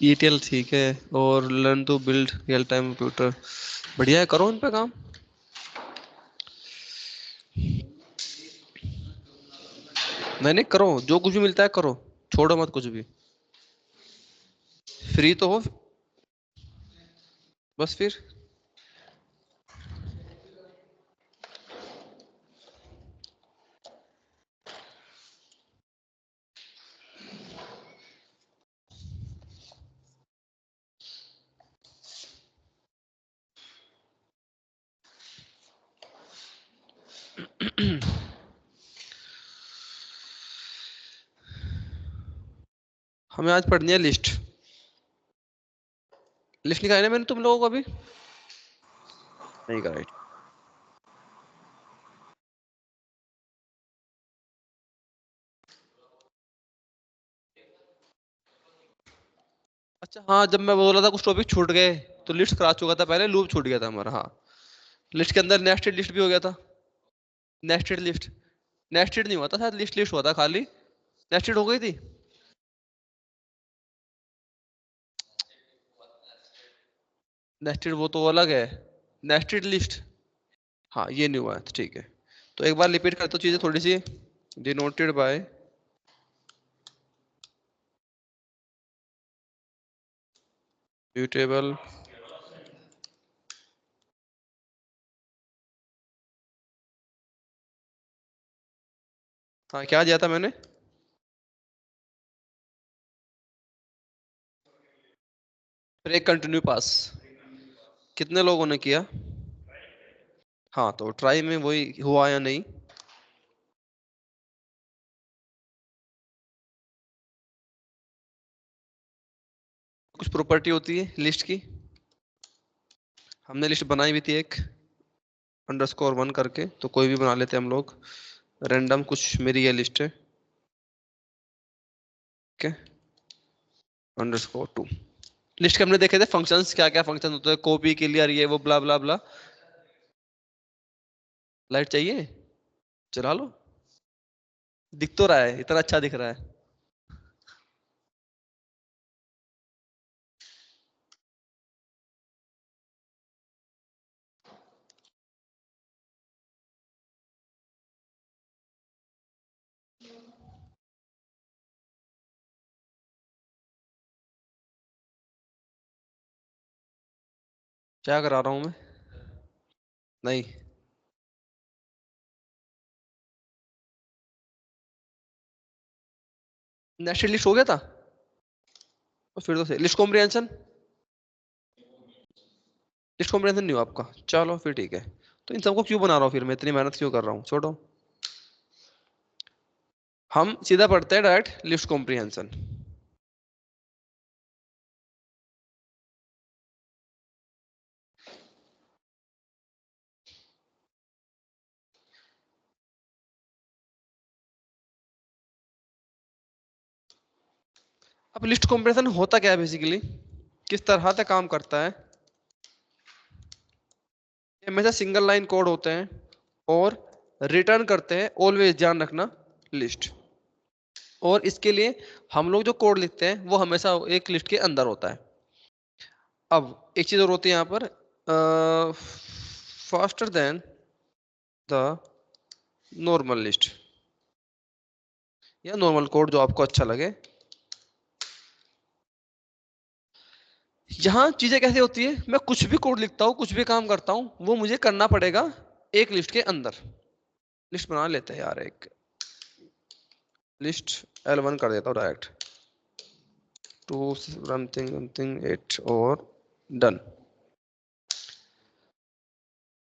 ETL ठीक है, और learn to build real time computer, बढ़िया है, करो इन पे काम। नहीं नहीं करो, जो कुछ भी मिलता है करो, छोड़ो मत कुछ भी। फ्री तो हो बस फिर। हमें आज पढ़नी है लिस्ट। लिस्ट निकाली ना मैंने तुम लोगों को अभी? नहीं कराई। अच्छा हाँ, जब मैं बोला था कुछ टॉपिक छूट गए, तो लिस्ट करा चुका था पहले, लूप छूट गया था हमारा। हाँ, लिस्ट के अंदर नेस्टेड लिस्ट भी हो गया था। नेस्टेड लिस्ट, नेस्टेड नहीं हुआ था शायद, लिस्ट लिस्ट हुआ था खाली। नेस्टेड हो गई थी। नेस्टेड वो तो अलग है, नेस्टेड लिस्ट। हाँ ये नहीं हुआ है, तो ठीक है। तो एक बार रिपीट करता हूँ चीजें थोड़ी सी। डिनोटेड बाय म्यूटेबल, हाँ क्या दिया था मैंने? फिर एक कंटिन्यू पास। कितने लोगों ने किया? हाँ, तो ट्राई में वही हुआ या नहीं? कुछ प्रॉपर्टी होती है लिस्ट की। हमने लिस्ट बनाई भी थी एक, अंडरस्कोर 1 करके, तो कोई भी बना लेते हैं हम लोग। रैंडम कुछ मेरी ये लिस्ट है, ठीक है, _2। लिस्ट के हमने देखे थे फंक्शंस, क्या क्या फंक्शन होते हैं, कॉपी, क्लियर, ये वो ब्ला ब्ला ब्ला। लाइट चाहिए? चला लो। दिख तो रहा है, इतना अच्छा दिख रहा है। क्या करा रहा हूँ मैं? नहीं। नेक्स्ट लिस्ट हो गया था, और फिर तो लिस्ट कॉम्प्रिहेंशन, लिस्ट कॉम्प्रिहेंशन नहीं हुआ आपका, चलो फिर ठीक है। तो इन सबको क्यों बना रहा हूँ फिर मैं, इतनी मेहनत क्यों कर रहा हूँ, छोड़ो। हम सीधा पढ़ते हैं डायरेक्ट लिस्ट कॉम्प्रिहेंशन। अब लिस्ट कॉम्प्रिहेंशन होता क्या है बेसिकली, किस तरह से काम करता है? ये हमेशा सिंगल लाइन कोड होते हैं, और रिटर्न करते हैं ऑलवेज, ध्यान रखना, लिस्ट। और इसके लिए हम लोग जो कोड लिखते हैं वो हमेशा एक लिस्ट के अंदर होता है। अब एक चीज और होती है यहाँ पर, faster than the normal list, या नॉर्मल कोड, जो आपको अच्छा लगे। यहाँ चीजें कैसे होती है, मैं कुछ भी कोड लिखता हूँ, कुछ भी काम करता हूँ, वो मुझे करना पड़ेगा एक लिस्ट के अंदर। लिस्ट बना लेते हैं यार, एक लिस्ट L1 कर देता हूँ डायरेक्ट, 2 समथिंग समथिंग 8, और डन।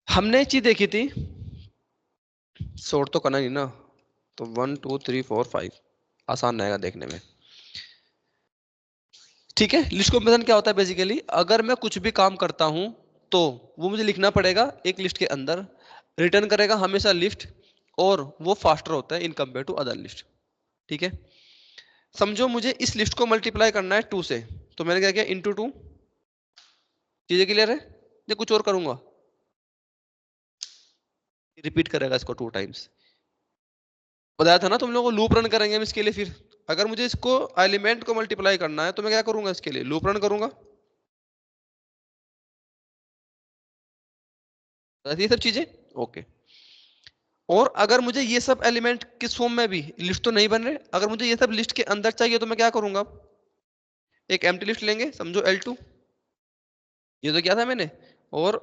हमने एक चीज देखी थी, सॉर्ट तो करना नहीं ना, तो 1 2 3 4 5, आसान रहेगा देखने में। ठीक है, लिस्ट कॉम्बिनेशन क्या होता है बेसिकली, अगर मैं कुछ भी काम करता हूं तो वो मुझे लिखना पड़ेगा एक लिस्ट के अंदर, रिटर्न करेगा हमेशा लिस्ट, और वो फास्टर होता है in compare to other list. ठीक है, समझो मुझे इस लिस्ट को मल्टीप्लाई करना है 2 से, तो मैंने क्या किया, इंटू 2। चीजें क्लियर है? या कुछ और करूंगा? रिपीट करेगा इसको 2 टाइम्स। बताया था ना तुम लोगों को, लूप रन करेंगे हम इसके लिए। फिर अगर मुझे इसको एलिमेंट को मल्टीप्लाई करना है तो मैं क्या करूंगा, इसके लिए लूप रन करूंगा। ये सब चीजें ओके। और अगर मुझे ये सब एलिमेंट किस फॉर्म में भी, लिस्ट तो नहीं बन रहे, अगर मुझे ये सब लिस्ट के अंदर चाहिए तो मैं क्या करूंगा, एक एम्प्टी लिस्ट लेंगे, समझो L2, ये तो क्या था मैंने, और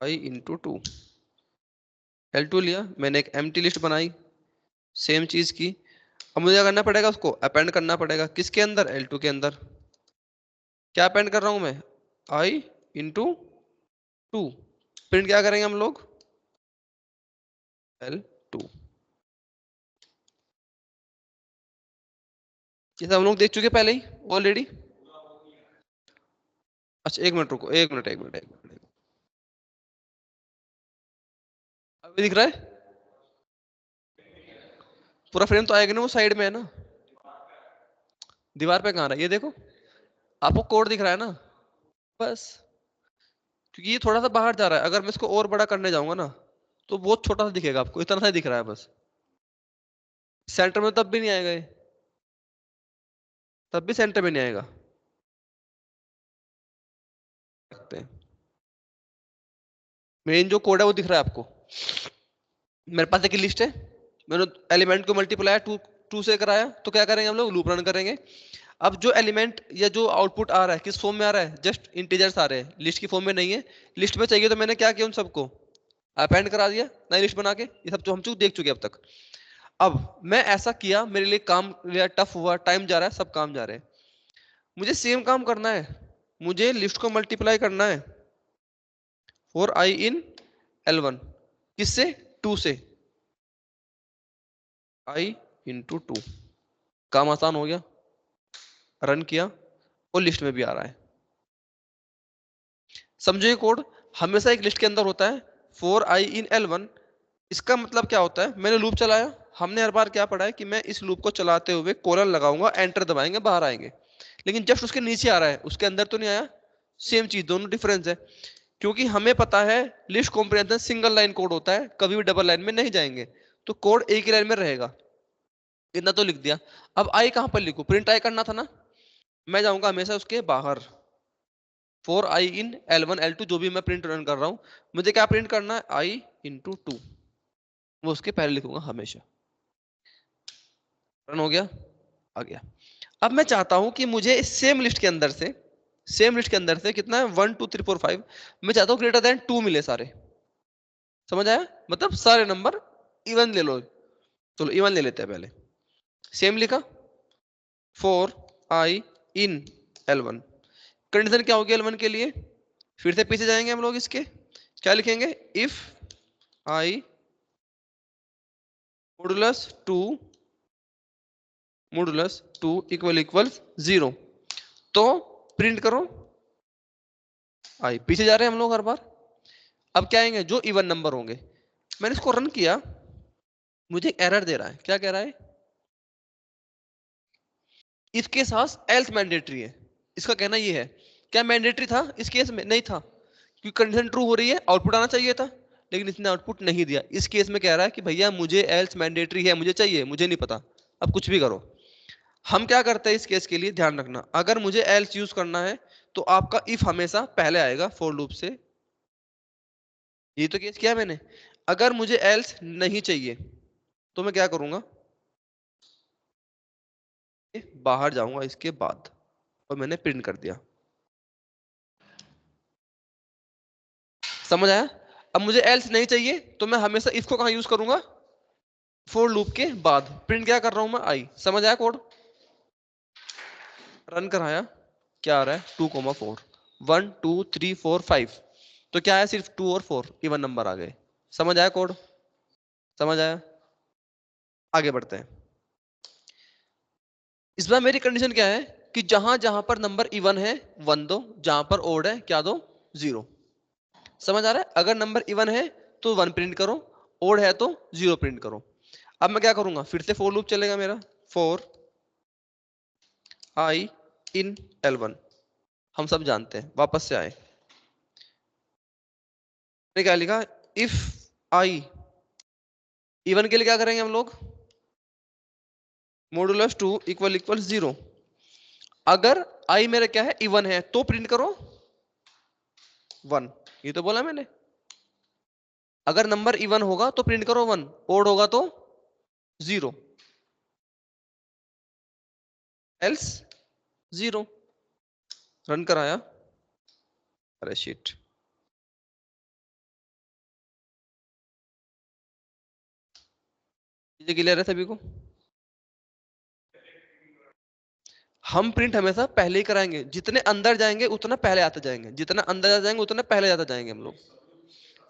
i इंटू टू, L2 लिया मैंने, एक एम्प्टी लिस्ट बनाई सेम चीज की। अब मुझे क्या करना पड़ेगा, उसको अपेंड करना पड़ेगा किसके अंदर, L2 के अंदर। क्या अपेंड कर रहा हूं मैं, i इंटू टू। प्रिंट क्या करेंगे हम लोग, L2। ये सब हम लोग देख चुके पहले ही ऑलरेडी। अच्छा एक मिनट रुको, एक मिनट। अभी दिख रहा है, पूरा फ्रेम तो आएगा ना, वो साइड में है ना, दीवार पे कहाँ रहा है, ये देखो, आपको कोड दिख रहा है ना, बस। क्योंकि ये थोड़ा सा बाहर जा रहा है, अगर मैं इसको और बड़ा करने जाऊंगा ना तो बहुत छोटा सा दिखेगा, आपको इतना सा दिख रहा है बस। सेंटर में तब भी नहीं आएगा ये, तब भी सेंटर में नहीं आएगा। देखते हैं, मेन जो कोड है वो दिख रहा है आपको। मेरे पास एक लिस्ट है, मैंने एलिमेंट को मल्टीप्लाई टू टू से कराया, तो क्या करेंगे हम लोग, लूप रन करेंगे। अब जो एलिमेंट या जो आउटपुट आ रहा है किस फॉर्म में आ रहा है, जस्ट इंटीजर्स आ रहे हैं, लिस्ट की फॉर्म में नहीं है। लिस्ट में चाहिए तो मैंने क्या किया, उन सबको अपेंड करा दिया नई लिस्ट बना के। ये सब तो हम देख चुके अब तक। अब मैं ऐसा किया, मेरे लिए काम टफ हुआ, टाइम जा रहा है, सब काम जा रहे हैं। मुझे सेम काम करना है, मुझे लिस्ट को मल्टीप्लाई करना है फॉर i इन L1, किससे, टू से, i इंटू टू। काम आसान हो गया, रन किया और लिस्ट में भी आ रहा है। समझो ये कोड हमेशा एक लिस्ट के अंदर होता है, फॉर i इन L1। इसका मतलब क्या होता है, मैंने लूप चलाया, हमने हर बार क्या पढ़ा है कि मैं इस लूप को चलाते हुए कोलन लगाऊंगा, एंटर दबाएंगे, बाहर आएंगे। लेकिन जस्ट उसके नीचे आ रहा है, उसके अंदर तो नहीं आया। सेम चीज, दोनों डिफरेंस है। क्योंकि हमें पता है list comprehension single line code होता है, कभी भी डबल लाइन में नहीं जाएंगे, तो कोड एक ही लाइन में रहेगा। इतना तो लिख दिया। अब आई कहां पर लिखूं, प्रिंट आई करना था ना, मैं जाऊंगा हमेशा उसके बाहर, for I in L1 L2, जो भी मैं प्रिंट रन कर रहा हूं, मुझे क्या प्रिंट करना है, आई इंटू टू, वो उसके पहले लिखूंगा हमेशा। रन हो गया, आ गया। अब मैं चाहता हूं कि मुझे इस सेम लिस्ट के अंदर से, सेम लिस्ट के अंदर से कितना है, 1 2 3 4 5, मैं चाहता हूं ग्रेटर देन 2 मिले सारे। समझ आया, मतलब सारे नंबर इवन ले लो। चलो इवन ले लेते हैं पहले। सेम लिखा, for I in L1। Condition क्या होगी L1 के लिए, फिर से पीछे जाएंगे हम लोग इसके, क्या लिखेंगे, if I modulus two, modulus two equal equal 0, तो प्रिंट करो आई। पीछे जा रहे हैं हम लोग हर बार। अब क्या आएंगे, जो इवन नंबर होंगे। मैंने इसको रन किया, मुझे एक एरर दे रहा है, क्या कह रहा है, इसके साथ एल्स मैंडेटरी है। इसका कहना ये है, क्या मैंडेटरी था इस केस में, नहीं था, क्योंकि कंडीशन ट्रू हो रही है, आउटपुट आना चाहिए था, लेकिन इसने आउटपुट नहीं दिया। इस केस में कह रहा है कि भैया मुझे एल्स मैंडेटरी है, मुझे चाहिए, मुझे नहीं पता, अब कुछ भी करो। हम क्या करते हैं इस केस के लिए, ध्यान रखना, अगर मुझे एल्स यूज करना है तो आपका इफ हमेशा पहले आएगा फॉर लूप से। ये तो केस किया मैंने। अगर मुझे एल्स नहीं चाहिए तो मैं क्या करूंगा, बाहर जाऊंगा इसके बाद, और मैंने प्रिंट कर दिया। समझ आया। अब मुझे एल्स नहीं चाहिए तो मैं हमेशा इफ को कहां यूज करूंगा, फॉर लूप के बाद। प्रिंट क्या कर रहा हूं मैं, आई। समझ आया कोड, रन कराया, क्या आ रहा है, 2 4 1 2 3 4 5, तो क्या है, सिर्फ 2 और 4 इवन नंबर आ गए। समझ आया कोड, समझ आया। आगे बढ़ते हैं। इस बार मेरी कंडीशन क्या है कि जहां जहां पर नंबर इवन है 1 दो, जहां पर ओड है क्या दो, 0। समझ आ रहा है, अगर नंबर इवन है तो 1 प्रिंट करो, ओड है तो 0 प्रिंट करो। अब मैं क्या करूंगा, फिर से फॉर लूप चलेगा मेरा, फॉर आई इन L1। हम सब जानते हैं, वापस से आए, मैंने क्या लिखा, इफ आई इवन के लिए क्या करेंगे हम लोग, मॉडुलस 2 इक्वल इक्वल 0। अगर आई मेरा क्या है, इवन है, तो प्रिंट करो 1। ये तो बोला मैंने, अगर नंबर इवन होगा तो प्रिंट करो 1, ओड होगा तो 0, एल्स 0। रन कराया, अरे शिट। ये क्लियर है सभी को? हम प्रिंट हमेशा पहले ही कराएंगे, जितने अंदर जाएंगे उतना पहले आते जाएंगे, जितना अंदर जाएंगे उतना पहले जाते जाएंगे हम लोग।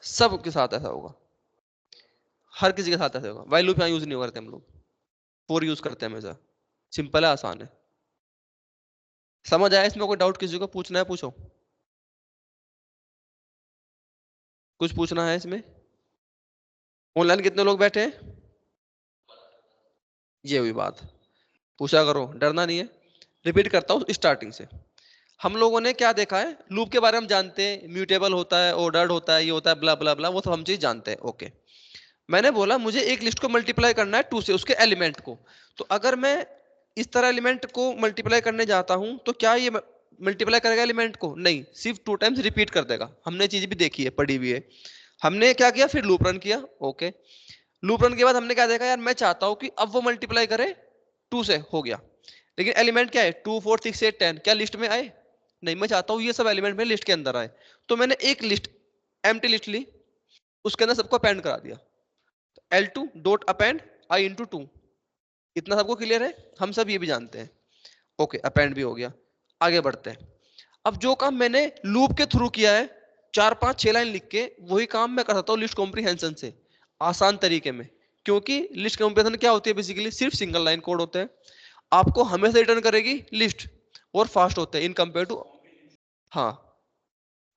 सबके साथ ऐसा होगा, हर किसी के साथ ऐसा होगा। वाइल लूप यहाँ यूज नहीं करते हम लोग, फॉर यूज करते हैं हमेशा। सिंपल है, आसान है। समझ आया? इसमें कोई डाउट किसी को पूछना है पूछो, कुछ पूछना है इसमें? ऑनलाइन कितने लोग बैठे हैं? ये हुई बात, पूछा करो, डरना नहीं है। रिपीट करता हूँ स्टार्टिंग से। हम लोगों ने क्या देखा है, लूप के बारे में जानते हैं, म्यूटेबल होता है, ऑर्डर्ड होता है, ये होता है, ब्ला ब्ला ब्ला, वो सब हम चीज जानते हैं। ओके, मैंने बोला मुझे एक लिस्ट को मल्टीप्लाई करना है 2 से, उसके एलिमेंट को। तो अगर मैं इस तरह एलिमेंट को मल्टीप्लाई करने जाता हूं तो क्या ये मल्टीप्लाई करेगा एलिमेंट को? नहीं, सिर्फ 2 टाइम्स रिपीट कर देगा। हमने चीज भी देखी है, पढ़ी हुई है। हमने क्या किया, फिर लूप रन किया। ओके, लूप रन के बाद हमने क्या देखा, यार मैं चाहता हूं कि अब वो मल्टीप्लाई करे 2 से, हो गया। लेकिन एलिमेंट क्या है, 2 4 6 8 10, क्या लिस्ट में आए? नहीं, मैं चाहता हूं ये सब एलिमेंट में लिस्ट के अंदर आए। तो मैंने एक लिस्ट, एम्प्टी लिस्ट ली, उसके अंदर सबको अपेंड करा दिया। L2 डॉट अपेंड आई इंटू 2। इतना सबको क्लियर है? हम सब ये भी जानते हैं। ओके, अपेंड भी हो गया। आगे बढ़ते हैं। अब जो काम मैंने लूप के थ्रू किया है, 4 5 6 लाइन लिख के, वही काम मैं कर सकता हूँ लिस्ट कॉम्प्रीहेंशन से, आसान तरीके में। क्योंकि लिस्ट कॉम्प्रीहेंशन क्या होती है, बेसिकली सिर्फ सिंगल लाइन कोड होता है, आपको हमेशा रिटर्न करेगी लिस्ट, और फास्ट होते हैं इन कंपेयर टू। हाँ,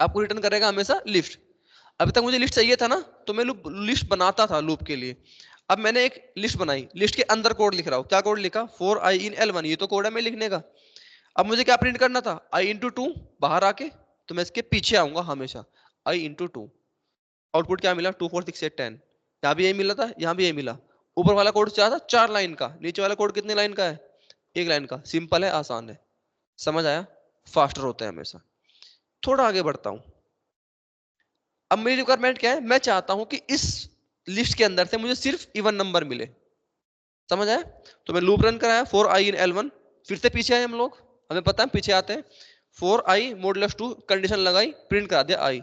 आपको रिटर्न करेगा हमेशा लिस्ट। अभी तक मुझे लिस्ट चाहिए था ना, तो मैं लिस्ट बनाता था लूप के लिए। अब मैंने एक लिस्ट बनाई, लिस्ट के अंदर कोड लिख रहा हूँ। क्या कोड लिखा, 4 आई इन L1, ये तो कोड है मैं लिखने का। अब मुझे क्या प्रिंट करना था, आई इंटू 2 बाहर आके, तो मैं इसके पीछे आऊंगा हमेशा, आई इंटू 2। आउटपुट क्या मिला, 2 4 6 8 10। यहाँ भी यही मिला था, यहाँ भी यही मिला। ऊपर वाला कोड क्या था, 4 लाइन का, नीचे वाला कोड कितने लाइन का है, 1 लाइन का। सिंपल है, आसान है। समझ आया? फास्टर होता है हमेशा। थोड़ा आगे बढ़ता हूँ। अब मेरी रिक्वायरमेंट क्या है, मैं चाहता हूं कि इस लिस्ट के अंदर से मुझे सिर्फ इवन नंबर मिले। समझ आया? तो मैं लूप रन कराया, 4 आई इन L1। फिर से पीछे आए हम लोग, हमें पता है पीछे आते हैं। 4 आई मॉडुलस 2 कंडीशन लगाई, प्रिंट करा दिया आई।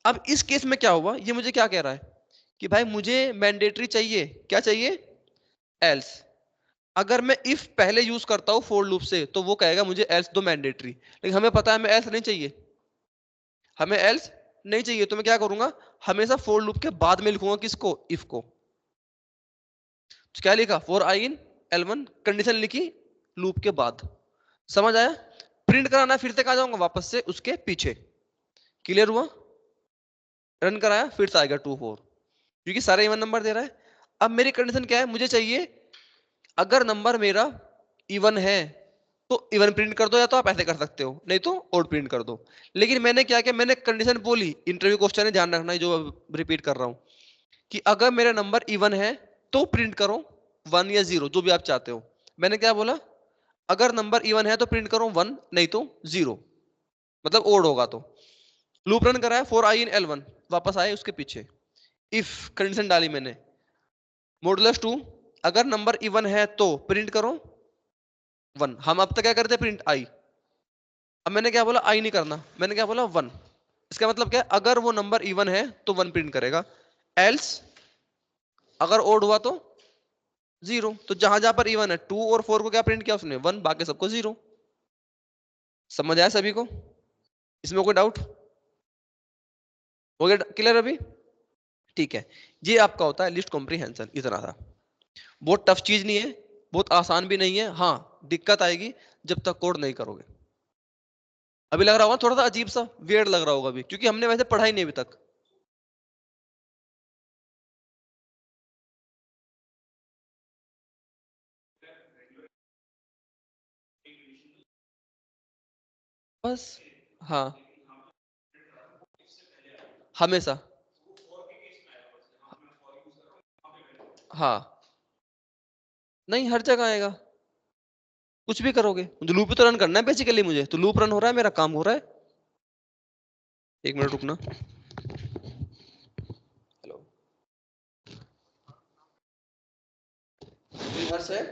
अब इस केस में क्या हुआ, ये मुझे क्या कह रहा है कि भाई मुझे मैंडेटरी चाहिए, क्या चाहिए, एल्स। अगर मैं इफ पहले यूज करता हूं फॉर लूप से, तो वो कहेगा मुझे एल्स दो मैंडेटरी। लेकिन हमें पता है हमें एल्स नहीं चाहिए, हमें एल्स नहीं चाहिए। तो मैं क्या करूंगा, हमेशा फॉर लूप के बाद में लिखूंगा किसको, इफ को। तो क्या लिखा, 4 आई इन L1, कंडीशन लिखी लूप के बाद। समझ आया? प्रिंट कराना, फिर से कहा जाऊंगा वापस से उसके पीछे। क्लियर हुआ? रन कराया, फिर से आएगा 2 4, क्योंकि सारे इवन नंबर दे रहा है। अब मेरी कंडीशन क्या है, मुझे चाहिए अगर नंबर मेरा इवन है तो इवन प्रिंट कर दो, या तो आप ऐसे कर सकते हो, नहीं तो ओड प्रिंट कर दो। लेकिन मैंने क्या किया, मैंने कंडीशन बोली, इंटरव्यू क्वेश्चन है, ध्यान रखना है जो रिपीट कर रहा हूं, कि अगर मेरा नंबर इवन है तो प्रिंट करो 1 या 0, जो भी आप चाहते हो। मैंने क्या बोला, अगर नंबर इवन है तो प्रिंट करो 1, नहीं तो 0, मतलब ओड होगा तो। लूप रन कराया, 4 आई इन L1, वापस आए उसके पीछे, इफ कंडीशन डाली मैंने, मॉडुलस 2, अगर नंबर इवन है तो प्रिंट करो 1। हम अब तक क्या करते, प्रिंट आई। अब मैंने क्या बोला, आई नहीं करना, मैंने क्या बोला, 1। इसका मतलब क्या है, अगर वो नंबर इवन है तो 1 प्रिंट करेगा, एल्स अगर ओड हुआ तो 0। तो जहां जहां पर इवन है, 2 और 4 को क्या प्रिंट किया उसने, 1, बाकी सबको 0। समझ आया सभी को? इसमें कोई डाउट? हो गया क्लियर अभी? ठीक है, ये आपका होता है लिस्ट कॉम्प्रीहेंशन। इतना था, बहुत टफ चीज नहीं है, बहुत आसान भी नहीं है। हाँ, दिक्कत आएगी जब तक कोड नहीं करोगे। अभी लग रहा होगा थोड़ा सा अजीब सा, वियर्ड लग रहा होगा अभी, क्योंकि हमने वैसे पढ़ा ही नहीं अभी तक। बस, हाँ, हमेशा। हाँ, नहीं हर जगह आएगा, कुछ भी करोगे, मुझे लूप तो रन करना है बेसिकली, मुझे तो लूप रन हो रहा है, मेरा काम हो रहा है। 1 मिनट रुकना। हेलो, कोई हर्ष है?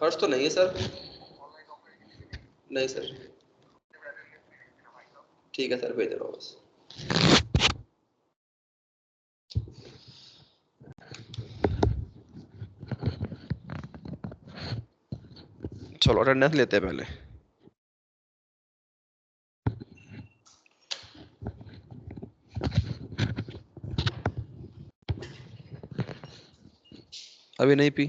हर्ष तो नहीं है सर। नहीं सर। ठीक है सर, भेज रहा हूँ बस। चलो अटेंडेंस लेते हैं पहले। अभी नहीं पी।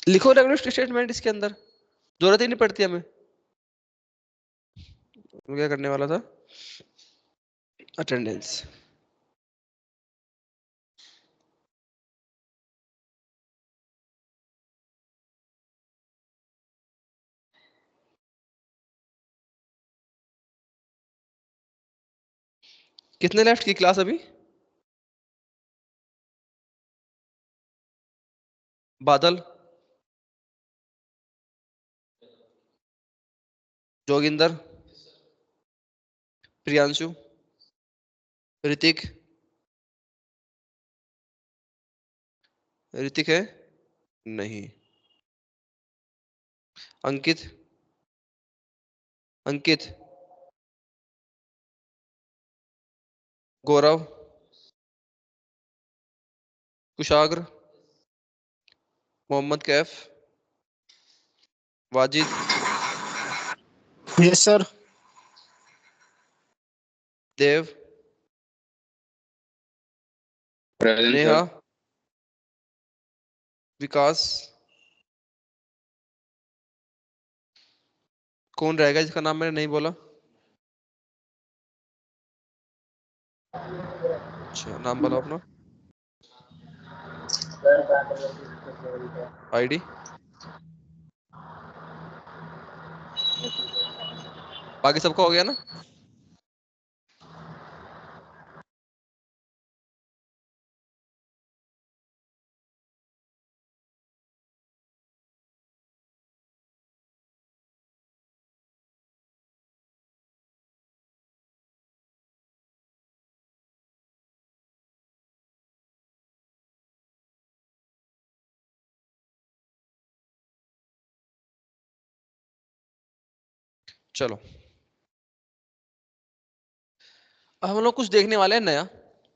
लिखो रेगुलर स्टेटमेंट इसके अंदर, जरूरत ही नहीं पड़ती हमें। तो क्या करने वाला था, अटेंडेंस। कितने लेफ्ट की क्लास अभी? बादल, जोगिंदर, प्रियांशु, ऋतिक। ऋतिक है? नहीं। अंकित, अंकित, गौरव, कुशाग्र, मोहम्मद कैफ, वाजिद, यस सर। देव, प्रेजेंट नेहा, सर। विकास। कौन रहेगा जिसका नाम मैंने नहीं बोला? अच्छा, नाम बोलो अपना, आईडी। बाकी सबका हो गया ना? चलो अब हम लोग कुछ देखने वाले हैं नया,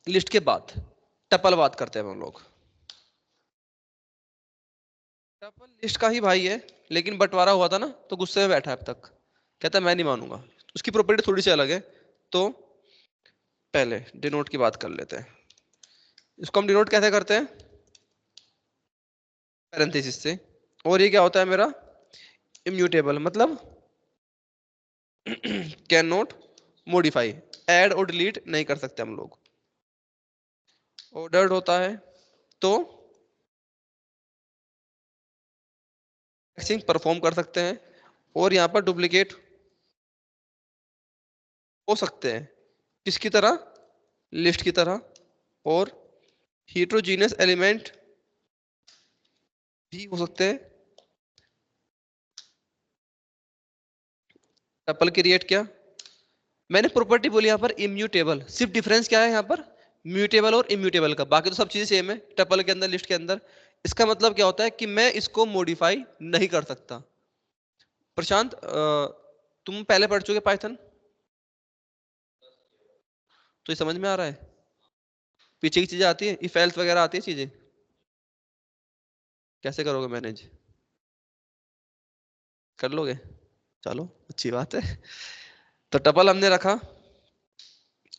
लिस्ट के बाद टपल बात करते हैं हम लोग। टपल लिस्ट का ही भाई है, लेकिन बंटवारा हुआ था ना तो गुस्से में बैठा है अब तक, कहता है मैं नहीं मानूंगा। उसकी प्रॉपर्टी थोड़ी सी अलग है, तो पहले डिनोट की बात कर लेते हैं। इसको हम डिनोट कैसे करते हैं? पैरेंथेसिस से। और ये क्या होता है मेरा? इम्यूटेबल, मतलब कैन नॉट मॉडिफाई, ऐड और डिलीट नहीं कर सकते हम लोग। ऑर्डर्ड होता है तो इंडेक्सिंग परफॉर्म कर सकते हैं, और यहाँ पर डुप्लीकेट हो सकते हैं, किसकी तरह? लिस्ट की तरह। और heterogeneous एलिमेंट भी हो सकते हैं। टपल क्रिएट किया, मैंने प्रॉपर्टी बोली यहाँ पर इम्यूटेबल, सिर्फ डिफरेंस क्या है यहाँ पर? म्यूटेबल और इम्यूटेबल का, बाकी तो सब चीजें सेम है टपल के अंदर, लिस्ट के अंदर। इसका मतलब क्या होता है कि मैं इसको मॉडिफाई नहीं कर सकता। प्रशांत, तुम पहले पढ़ चुके पाइथन, तो ये समझ में आ रहा है? पीछे की चीजें आती है, इफ एल्स वगैरह आती है चीजें, कैसे करोगे मैनेज? कर लोगे? चलो अच्छी बात है। तो टपल हमने रखा,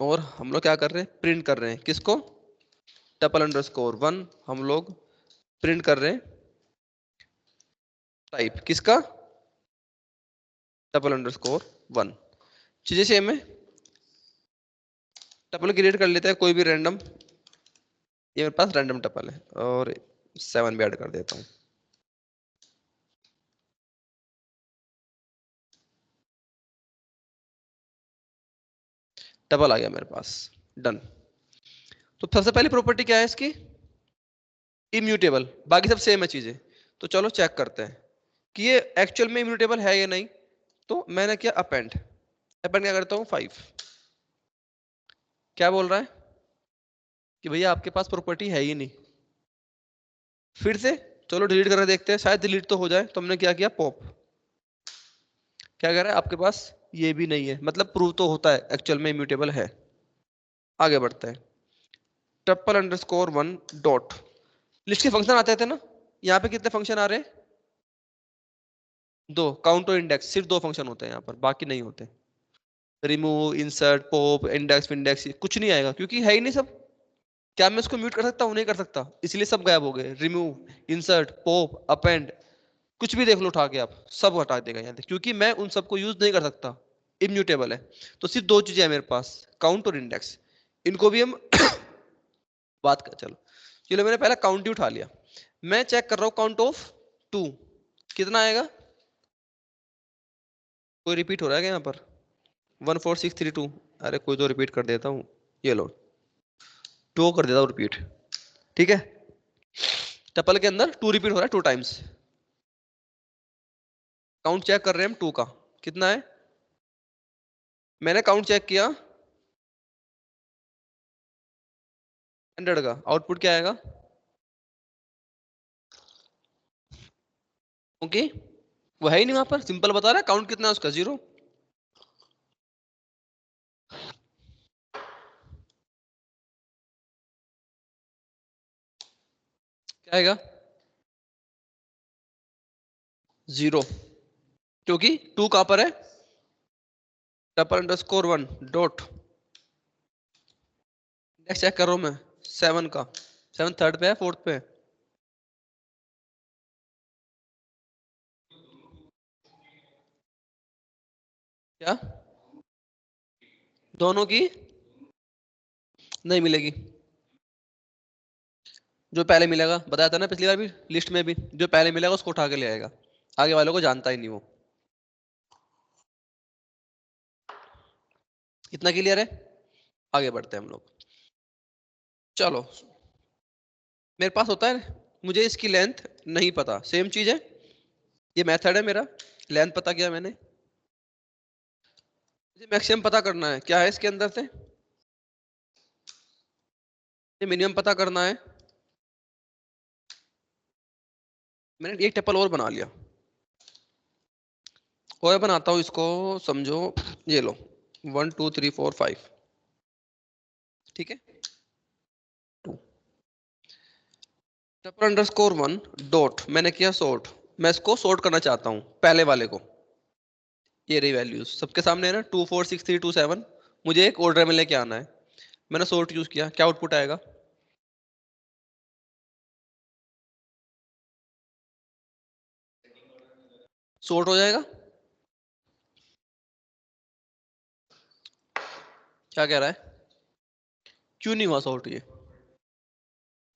और हम लोग क्या कर रहे हैं? प्रिंट कर रहे हैं, किसको? टपल अंडरस्कोर 1 हम लोग प्रिंट कर रहे हैं। टाइप किसका? Tuple underscore 1। चीजें सेम है, टपल क्रिएट कर लेते हैं कोई भी रैंडम, ये मेरे पास रैंडम टपल है, और 7 भी ऐड कर देता हूँ। टपल आ गया मेरे पास, डन। तो सबसे पहली प्रॉपर्टी क्या है इसकी, इम्यूटेबल, बाकी सब सेम है चीजें। तो चलो चेक करते हैं कि ये एक्चुअल में इम्यूटेबल है या नहीं। तो मैंने किया अपेंड, अपेंड क्या करता हूँ 5, क्या बोल रहा है कि भैया आपके पास प्रॉपर्टी है ही नहीं। फिर से चलो डिलीट करके देखते हैं, शायद डिलीट तो हो जाए। तो हमने क्या किया, पॉप, क्या कह रहा है आपके पास ये भी नहीं है, मतलब प्रूव तो होता है एक्चुअल में इम्यूटेबल है। आगे बढ़ते हैं, ट्रिपल अंडरस्कोर 1 डॉट, लिस्ट के फंक्शन आते थे ना, यहाँ पे कितने फंक्शन आ रहे हैं, दो, काउंट और इंडेक्स, सिर्फ दो फंक्शन होते हैं यहाँ पर, बाकी नहीं होते। Remove, insert, pop, index, index कुछ नहीं आएगा क्योंकि है ही नहीं सब। क्या मैं इसको म्यूट कर सकता हूँ, नहीं कर सकता, इसलिए सब गायब हो गए। रिमूव, इंसर्ट, पॉप, अपेंड, कुछ भी देख लो उठा के आप, सब हटा देगा यहाँ, क्योंकि मैं उन सबको यूज नहीं कर सकता, इम्यूटेबल है। तो सिर्फ दो चीजें हैं मेरे पास, काउंट और इंडेक्स। इनको भी हम बात कर, चलो चलो मैंने पहला काउंट ही उठा लिया। मैं चेक कर रहा हूँ काउंट ऑफ 2 कितना आएगा, कोई रिपीट हो रहा है क्या यहाँ पर, 14632, अरे कोई तो रिपीट कर देता हूँ, ये लो 2 कर देता हूँ रिपीट, ठीक है। टपल के अंदर 2 रिपीट हो रहा है 2 टाइम्स। काउंट चेक कर रहे हैं हम 2 का, कितना है, मैंने काउंट चेक किया 100 का, आउटपुट क्या आएगा, ओके वो है ही नहीं वहां पर, सिंपल बता रहा है काउंट कितना है उसका, 0। क्या आएगा, 0, क्योंकि 2 कहां पर है, tuple underscore 1 dot, next check कर रहा हूं मैं 7 का, 7 थर्ड पे है, फोर्थ पे है, क्या दोनों की नहीं मिलेगी, जो पहले मिलेगा, बताया था ना पिछली बार भी लिस्ट में भी, जो पहले मिलेगा उसको उठा के ले आएगा, आगे वालों को जानता ही नहीं वो। इतना क्लियर है, आगे बढ़ते हैं हम लोग। चलो मेरे पास होता है, मुझे इसकी लेंथ नहीं पता, सेम चीज है, ये मेथड है मेरा, लेंथ पता किया मैंने, मुझे मैक्सिमम पता करना है, क्या है इसके अंदर से, ये मिनिमम पता करना है। मैंने एक टेबल और बना लिया, और बनाता हूं इसको, समझो, ये लो 1 2 3 4 5, ठीक है, टेबल अंडरस्कोर 1 डॉट, मैंने किया सॉर्ट, मैं इसको सॉर्ट करना चाहता हूं पहले वाले को, ये रही वैल्यूज सबके सामने है ना, 2 4 6 3 2 7, मुझे एक ऑर्डर में लेके आना है, मैंने सॉर्ट यूज किया, क्या आउटपुट आएगा, सॉर्ट हो जाएगा, क्या कह रहा है, क्यों नहीं हुआ सॉर्ट, ये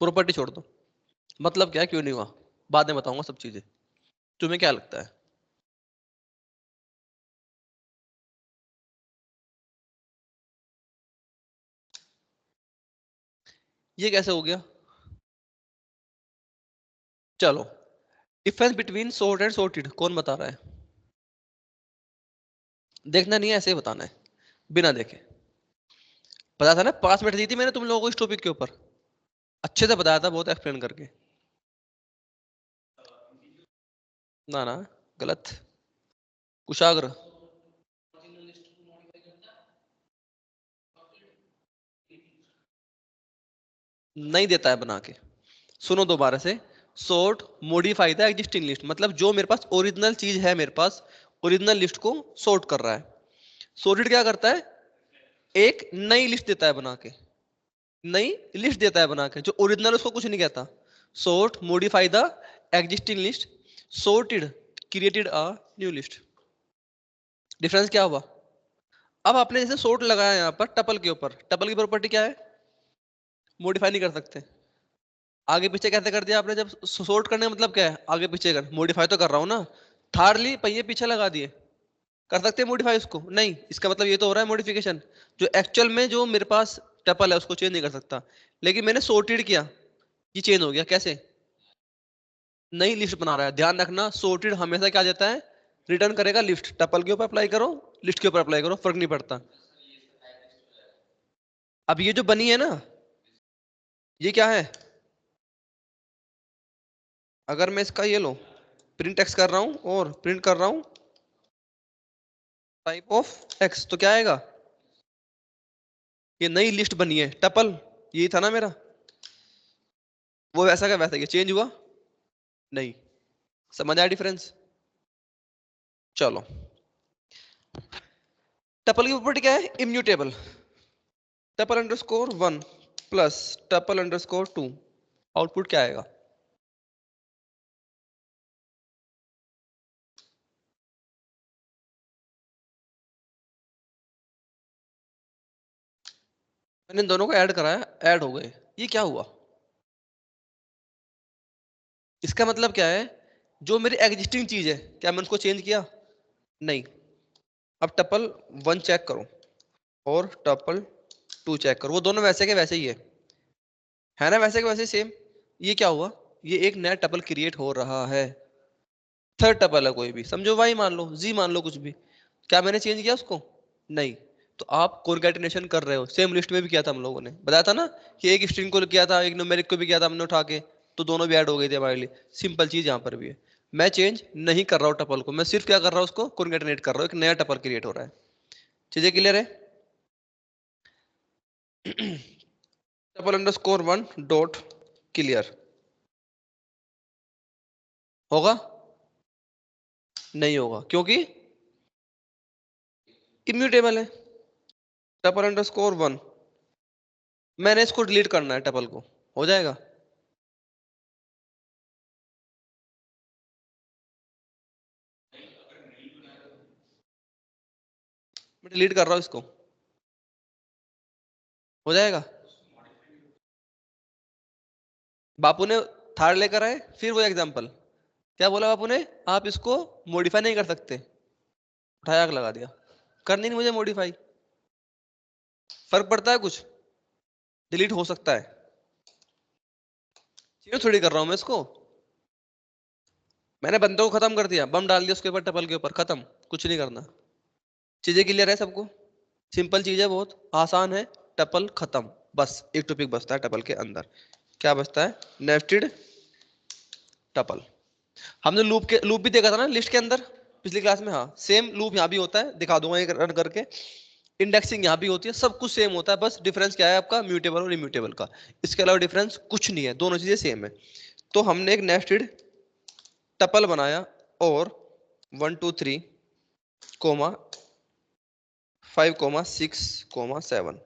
प्रॉपर्टी छोड़ दो, मतलब क्या है क्यों नहीं हुआ, बाद में बताऊंगा सब चीजें, तुम्हें क्या लगता है, ये कैसे हो गया, चलो difference between sort and sorted कौन बता रहा है, देखना नहीं है, ऐसे ही बताना है बिना देखे, पता था ना, 5 मिनट दी थी मैंने तुम लोगों को इस टॉपिक के ऊपर, अच्छे से बताया था, बहुत एक्सप्लेन करके, ना ना गलत, कुशाग्र नहीं देता है बना के, सुनो दोबारा से, sort modify the existing list, मतलब जो मेरे पास ओरिजिनल चीज है, मेरे पास ओरिजिनल लिस्ट को सॉर्ट कर रहा है, सॉर्टेड क्या करता है, एक नई लिस्ट देता है बना के, नई लिस्ट देता है बना के, जो ओरिजिनल उसको कुछ नहीं कहता, sort modify the existing list, sorted created a new list, difference क्या हुआ, अब आपने जैसे सॉर्ट लगाया यहाँ पर टपल के ऊपर, टपल की प्रॉपर्टी क्या है, मॉडिफाई नहीं कर सकते, आगे पीछे कैसे कर दिया आपने, जब सॉर्ट करने का मतलब क्या है, आगे पीछे कर, मॉडिफाई तो कर रहा हूं ना, थार्डली पहिए पीछे लगा दिए, कर सकते हैं मॉडिफाई उसको? नहीं। इसका मतलब ये तो हो रहा है मॉडिफिकेशन। जो एक्चुअल में जो मेरे पास टपल है उसको चेंज नहीं कर सकता, लेकिन मैंने सॉर्टेड किया, ये चेंज हो गया। कैसे? नई लिस्ट बना रहा है। ध्यान रखना, सॉर्टेड हमेशा क्या देता है? रिटर्न करेगा लिस्ट। टपल के ऊपर अप्लाई करो, लिस्ट के ऊपर अप्लाई करो, फर्क नहीं पड़ता। अब ये जो बनी है ना, ये क्या है? अगर मैं इसका ये लो प्रिंट एक्स कर रहा हूं और प्रिंट कर रहा हूं टाइप ऑफ एक्स, तो क्या आएगा? ये नई लिस्ट बनी है टपल, ये था ना मेरा, वो वैसा का वैसा, ये चेंज हुआ नहीं। समझ आया डिफरेंस? चलो, टपल की प्रॉपर्टी क्या है? Immutable. Tuple underscore 1 plus tuple underscore 2, output क्या आएगा? मैंने इन दोनों को ऐड कराया, ऐड हो गए, ये क्या हुआ? इसका मतलब क्या है? जो मेरी एग्जिस्टिंग चीज है, क्या मैं उसको चेंज किया? नहीं। अब टपल 1 चेक करो और टपल 2 चेक करो, वो दोनों वैसे के वैसे ही है ना? वैसे के वैसे सेम। ये क्या हुआ? ये एक नया टपल क्रिएट हो रहा है। थर्ड टपल है कोई भी, समझो वाई मान लो, जी मान लो, कुछ भी। क्या मैंने चेंज किया उसको? नहीं। तो आप कॉन्कैटिनेशन कर रहे हो, सेम लिस्ट में भी किया था हम लोगों ने, बताया था ना कि एक स्ट्रिंग को किया था, एक न्यूमेरिक को भी किया था हमने उठा के, तो दोनों भी ऐड हो गए थे हमारे लिए। सिंपल चीज यहाँ पर भी है। मैं चेंज नहीं कर रहा हूँ टपल को, मैं सिर्फ क्या कर रहा हूँ, उसको कॉन्कैटिनेट कर रहा हूँ, एक नया टपल क्रिएट हो रहा है। चीजें क्लियर है? टपल अंडरस्कोर 1 डॉट क्लियर होगा? नहीं होगा, क्योंकि इम्यूटेबल है। टपल अंडरस्कोर 1, मैंने इसको डिलीट करना है टपल को, हो जाएगा? मैं डिलीट कर रहा हूँ इसको, हो जाएगा? बापू ने थार लेकर आए, फिर वो एग्जांपल क्या बोला बापू ने? आप इसको मॉडिफाई नहीं कर सकते, उठाया आग लगा दिया। करनी नहीं मुझे मॉडिफाई, फर्क पड़ता है कुछ? डिलीट हो सकता है, क्यों थोड़ी कर रहा हूं मैं इसको? मैंने बंदे को खत्म कर दिया, बम डाल दिया उसके ऊपर, टपल के ऊपर, खत्म। कुछ नहीं करना। चीजें क्लियर है सबको? सिंपल चीज है, बहुत आसान है। टपल खत्म, बस एक टॉपिक बचता है टपल के अंदर। क्या बचता है? Nested tuple. हमने लूप भी देखा था ना लिस्ट के अंदर, पिछली क्लास में। हाँ, सेम लूप यहाँ भी होता है, दिखा दूंगा एक रन करके। इंडेक्सिंग यहाँ भी होती है, सब कुछ सेम होता है, बस डिफरेंस क्या है आपका? म्यूटेबल और इम्यूटेबल का। इसके अलावा डिफरेंस कुछ नहीं है, दोनों चीजें सेम है। तो हमने एक नेस्टेड टपल बनाया और 1 2 3 कोमा 5 6 7।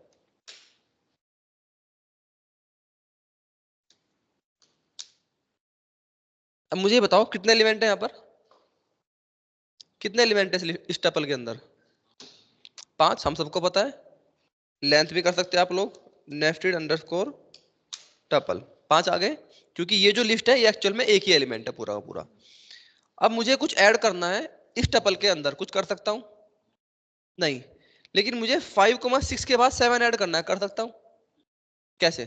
अब मुझे बताओ कितने एलिमेंट है यहाँ पर? कितने एलिमेंट है इस टपल के अंदर? 5, हम सबको पता है। लेंथ भी कर सकते हैं आप लोग, नेस्टेड अंडरस्कोर टपल। 5 आ गए, क्योंकि ये जो लिस्ट है ये एक्चुअल में एक ही एलिमेंट है पूरा का पूरा। अब मुझे कुछ ऐड करना है इस टपल के अंदर, कुछ कर सकता हूं? नहीं। लेकिन मुझे 5 6 के बाद 7 ऐड करना है, कर सकता हूं? कैसे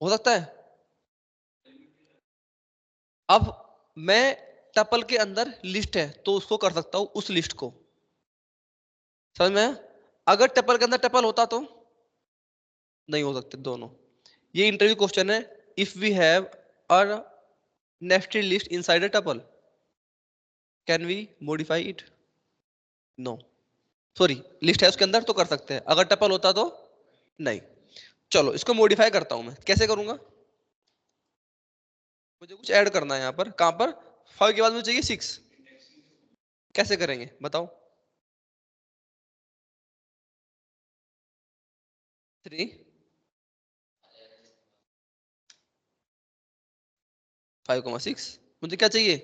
हो सकता है? अब मैं टपल के अंदर लिस्ट है तो उसको कर सकता हूं, उस लिस्ट को। समझ में आया? अगर टपल के अंदर टपल होता तो नहीं हो सकते दोनों। ये इंटरव्यू क्वेश्चन है। If we have a nested list inside a tuple, can we modify it? No. Sorry, list है उसके अंदर तो कर सकते हैं, अगर टपल होता तो नहीं। चलो इसको मॉडिफाई करता हूं मैं, कैसे करूंगा? मुझे कुछ ऐड करना है यहाँ पर, कहां पर? 5 के बाद मुझे चाहिए 6। कैसे करेंगे बताओ? 3 5 6, मुझे क्या चाहिए?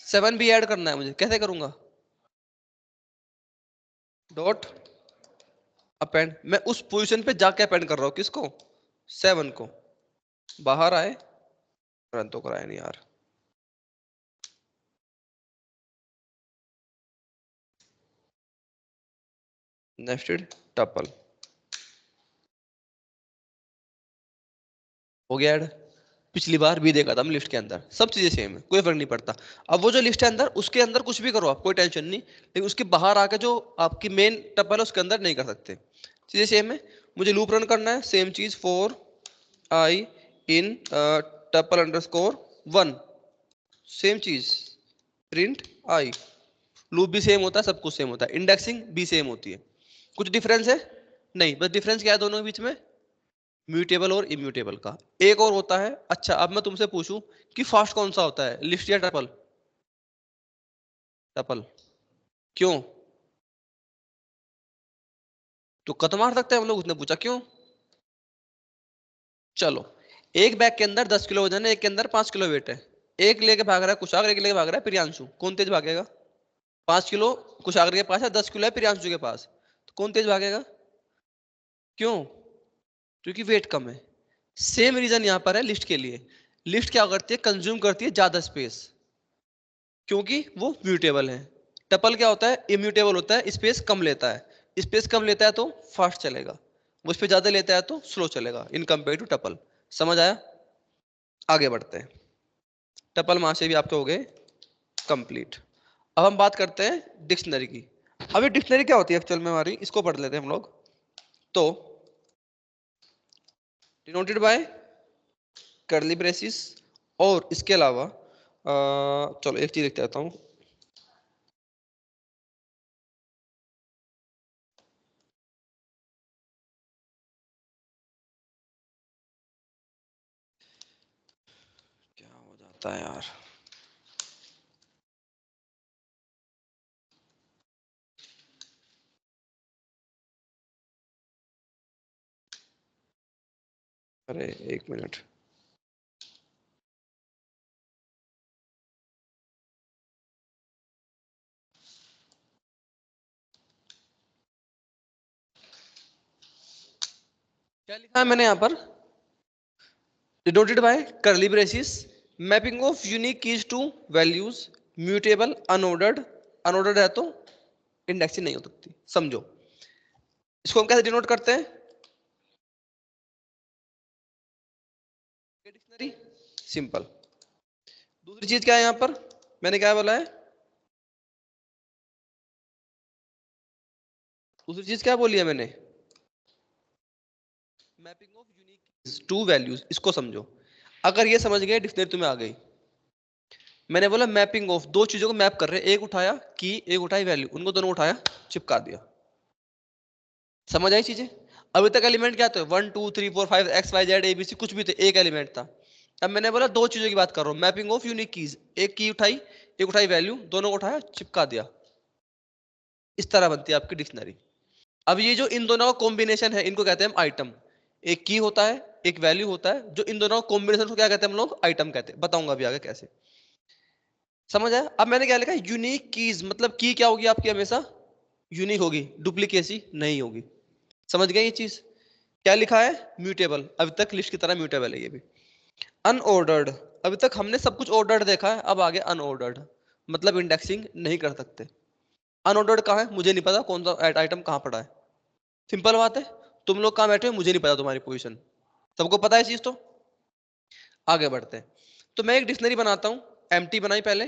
7 भी ऐड करना है मुझे, कैसे करूंगा? Dot append. मैं उस पोजीशन पे जाके अपेंड कर रहा हूँ, किसको? 7 को। बाहर आए, रन तो कराया नहीं यार। नेस्टेड टपल हो गया ऐड। पिछली बार भी देखा था हम लिस्ट के अंदर, सब चीजें सेम है, कोई फर्क नहीं पड़ता। अब वो जो लिस्ट है अंदर, उसके अंदर कुछ भी करो आप, कोई टेंशन नहीं, लेकिन उसके बाहर आके जो आपकी मेन टपल है उसके अंदर नहीं कर सकते। चीजें सेम है। मुझे लूप रन करना है, सेम चीज for I in tuple underscore 1, same चीज प्रिंट आई। लूप भी सेम होता है, सब कुछ सेम होता है, इंडेक्सिंग भी सेम होती है। कुछ डिफरेंस है? नहीं, बस डिफरेंस क्या है दोनों के बीच में? म्यूटेबल और इम्यूटेबल का। एक और होता है, अच्छा अब मैं तुमसे पूछूं कि फास्ट कौन सा होता है, लिस्ट या टपल? टपल। क्यों? तो कत मार सकते हैं हम लोग, उसने पूछा क्यों। चलो, एक बैग के अंदर 10 किलो वजन है, एक के अंदर 5 किलो वेट है। एक लेके भाग रहा है कुशाग्र, एक लेके भाग रहा है प्रियांशु, कौन तेज भागेगा? 5 किलो कुशाग्र के पास है, 10 किलो है प्रियांशु के पास, तो कौन तेज भागेगा? क्यों? क्योंकि वेट कम है। सेम रीजन यहां पर है लिस्ट के लिए। लिस्ट क्या करती है, कंज्यूम करती है ज्यादा स्पेस, क्योंकि वो म्यूटेबल है। टपल क्या होता है, इम्यूटेबल होता है, स्पेस कम लेता है। स्पेस कम लेता है तो फास्ट चलेगा, वो स्पेस ज्यादा लेता है तो स्लो चलेगा, इन कंपेयर टू टपल। समझ आया? आगे बढ़ते हैं। टपल वहां से भी आपके हो गए कंप्लीट। अब हम बात करते हैं डिक्शनरी की। अब ये डिक्शनरी क्या होती है एक्चुअल में हमारी, इसको पढ़ लेते हैं हम लोग। तो डिनोटेड बाय कर्ली ब्रेसिस, और इसके अलावा चलो एक चीज लिखते रहता हूँ। क्या हो जाता है यार, अरे एक मिनट। क्या लिखा है मैंने यहाँ पर, denoted by curly braces, mapping of unique keys to values, mutable, unordered। unordered है तो इंडेक्सिंग नहीं हो सकती, समझो। इसको हम कैसे डिनोट करते हैं? Dictionary, simple. दूसरी चीज क्या है यहाँ पर, मैंने क्या बोला है, दूसरी चीज क्या बोली है मैंने? Mapping of unique to values. इसको समझो, अगर ये समझ गए डिक्शनरी तुम्हें आ गई। मैंने बोला मैपिंग ऑफ, दो चीजों को मैप कर रहे हैं, एक उठाया की, एक उठाई वैल्यू, उनको दोनों उठाया चिपका दिया। समझ आई चीजें? अभी तक एलिमेंट क्या थे, 1 2 3 4 5 एक्स वाई जेड एबीसी, कुछ भी थे, एक एलिमेंट था। अब मैंने बोला दो चीजों की बात कर रहा हूं, मैपिंग ऑफ यूनिक कीज, एक की उठाई, एक उठाई वैल्यू, दोनों को उठाया चिपका दिया। इस तरह बनती है आपकी डिक्शनरी। अब ये जो इन दोनों का कॉम्बिनेशन है, इनको कहते हैं हम आइटम। एक की होता है, एक वैल्यू होता है, जो इन दोनों का कॉम्बिनेशन को क्या कहते हैं हम लोग, आइटम कहते हैं। बताऊंगा अभी आगे कैसे। समझ आया? अब मैंने क्या लिखा, यूनिक कीज, मतलब की क्या होगी आपकी, हमेशा यूनिक होगी, डुप्लीकेसी नहीं होगी। समझ गए ये चीज? क्या लिखा है, म्यूटेबल, अभी तक लिस्ट की तरह म्यूटेबल है ये भी। अनऑर्डर्ड, अभी तक हमने सब कुछ ऑर्डर्ड देखा है, अब आगे अनऑर्डर्ड, मतलब इंडेक्सिंग नहीं कर सकते। अनऑर्डर्ड कहाँ है मुझे नहीं पता, कौन सा आइटम कहाँ पड़ा है। सिंपल बात है, तुम लोग कहाँ बैठे हो मुझे नहीं पता तुम्हारी पोजीशन, सबको पता है चीज तो। आगे बढ़ते हैं। तो मैं एक डिक्शनरी बनाता हूँ, एम्प्टी बनाई पहले,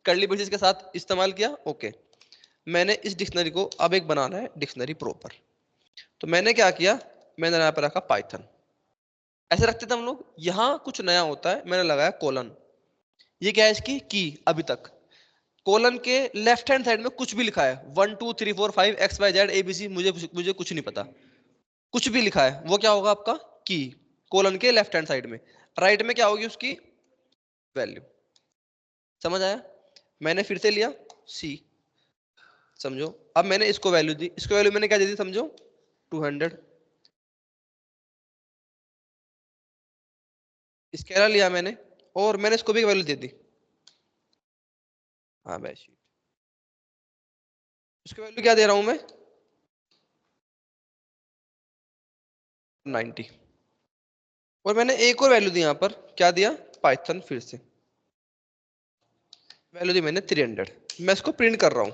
कर्ली ब्रेसेस के साथ इस्तेमाल किया, ओके। मैंने इस डिक्शनरी को अब एक बनाना है डिक्शनरी प्रॉपर। तो मैंने क्या किया, मैंने यहाँ पर रखा पाइथन। ऐसे रखते थे हम लोग, यहाँ कुछ नया होता है, मैंने लगाया कोलन। ये क्या है इसकी की, अभी तक कोलन के लेफ्ट हैंड साइड में कुछ भी लिखा है, 1 2 3 4 5 एक्स वाई जेड एबीसी, मुझे मुझे कुछ नहीं पता, कुछ भी लिखा है वो क्या होगा आपका की, कोलन के लेफ्ट हैंड साइड में। राइट में क्या होगी उसकी वैल्यू। समझ आया? मैंने फिर से लिया सी, समझो। अब मैंने इसको वैल्यू दी, इसको वैल्यू मैंने क्या दे दी समझो, 200। स्केलर लिया मैंने, और मैंने इसको भी वैल्यू दे दी, हाँ वैसे इसको वैल्यू क्या दे रहा हूं मैं, 90। और मैंने एक और वैल्यू दी यहां पर, क्या दिया, पाइथन, फिर से वैल्यू दी मैंने 300। मैं इसको प्रिंट कर रहा हूं।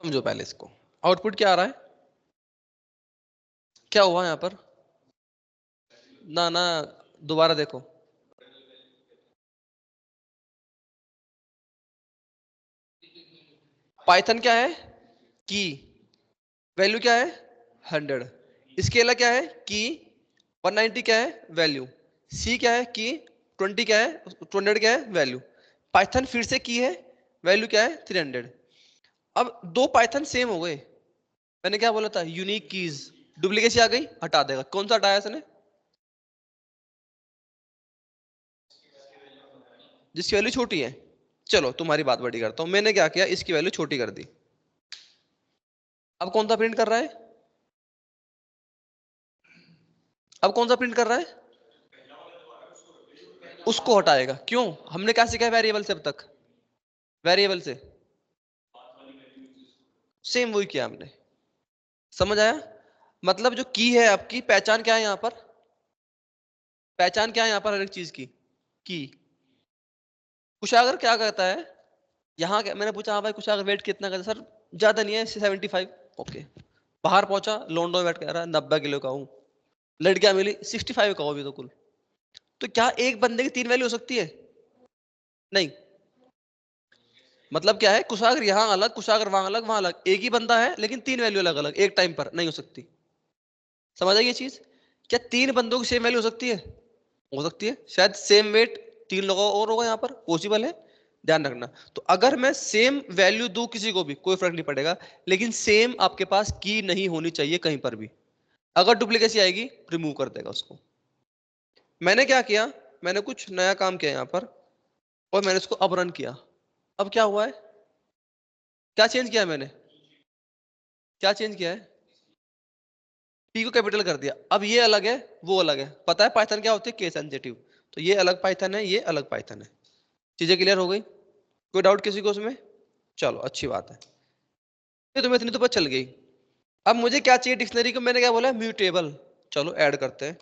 समझो पहले इसको, आउटपुट क्या आ रहा है, क्या हुआ यहाँ पर, ना ना दोबारा देखो, पाइथन क्या है, की, वैल्यू क्या है 100, स्केलर क्या है की, 190 क्या है वैल्यू, सी क्या है की, 20 क्या है, 200 क्या है वैल्यू, पाइथन फिर से की है, वैल्यू क्या है 300। अब दो पाइथन सेम हो गए, मैंने क्या बोला था यूनिक कीज, डुप्लीकेसी आ गई, हटा देगा, कौन सा हटाया इसने, जिसकी वैल्यू छोटी है। चलो तुम्हारी बात बड़ी करता हूं, मैंने क्या किया, इसकी वैल्यू छोटी कर दी। अब कौन सा प्रिंट कर रहा है, अब कौन सा प्रिंट कर रहा है, उसको हटाएगा, क्यों, हमने क्या सीखा है वेरिएबल से अब तक, वेरिएबल से सेम वही किया हमने, समझ आया, मतलब जो की है आपकी पहचान क्या है यहाँ पर, पहचान क्या है यहाँ पर हर एक चीज की कुशागर क्या कहता है, यहाँ क्या मैंने पूछा, हाँ भाई कुशागर वेट कितना कहता है, सर ज्यादा नहीं है 75, ओके, बाहर पहुंचा लोंडो वेट कह रहा है 90 किलो का हूँ, लड़कियां मिली 65 का हो अभी तो कुल, तो क्या एक बंदे की तीन वैल्यू हो सकती है, नहीं, मतलब क्या है कुशागर यहाँ अलग, कुशागर वहां अलग, वहां अलग, एक ही बंदा है लेकिन तीन वैल्यू अलग अलग एक टाइम पर नहीं हो सकती, समझ आई ये चीज, क्या तीन बंदों की सेम वैल्यू हो सकती है, हो सकती है, शायद सेम वेट तीन लोगों और होगा यहाँ पर, पॉसिबल है, ध्यान रखना। तो अगर मैं सेम वैल्यू दूं किसी को भी कोई फर्क नहीं पड़ेगा, लेकिन सेम आपके पास की नहीं होनी चाहिए कहीं पर भी, अगर डुप्लीकेसी आएगी रिमूव कर देगा उसको। मैंने क्या किया, मैंने कुछ नया काम किया यहाँ पर, और मैंने इसको अब रन किया, अब क्या हुआ है, क्या चेंज किया है मैंने, क्या चेंज किया है, पी को कैपिटल कर दिया, अब ये अलग है वो अलग है, पता है पाइथन क्या होती है केस सेंसिटिव, तो ये अलग पाइथन है ये अलग पाइथन है, चीजें क्लियर हो गई, कोई डाउट किसी को उसमें, चलो अच्छी बात है, ये तुम्हें इतनी तो पता चल गई। अब मुझे क्या चाहिए डिक्शनरी को, मैंने क्या बोला म्यूटेबल, चलो ऐड करते हैं,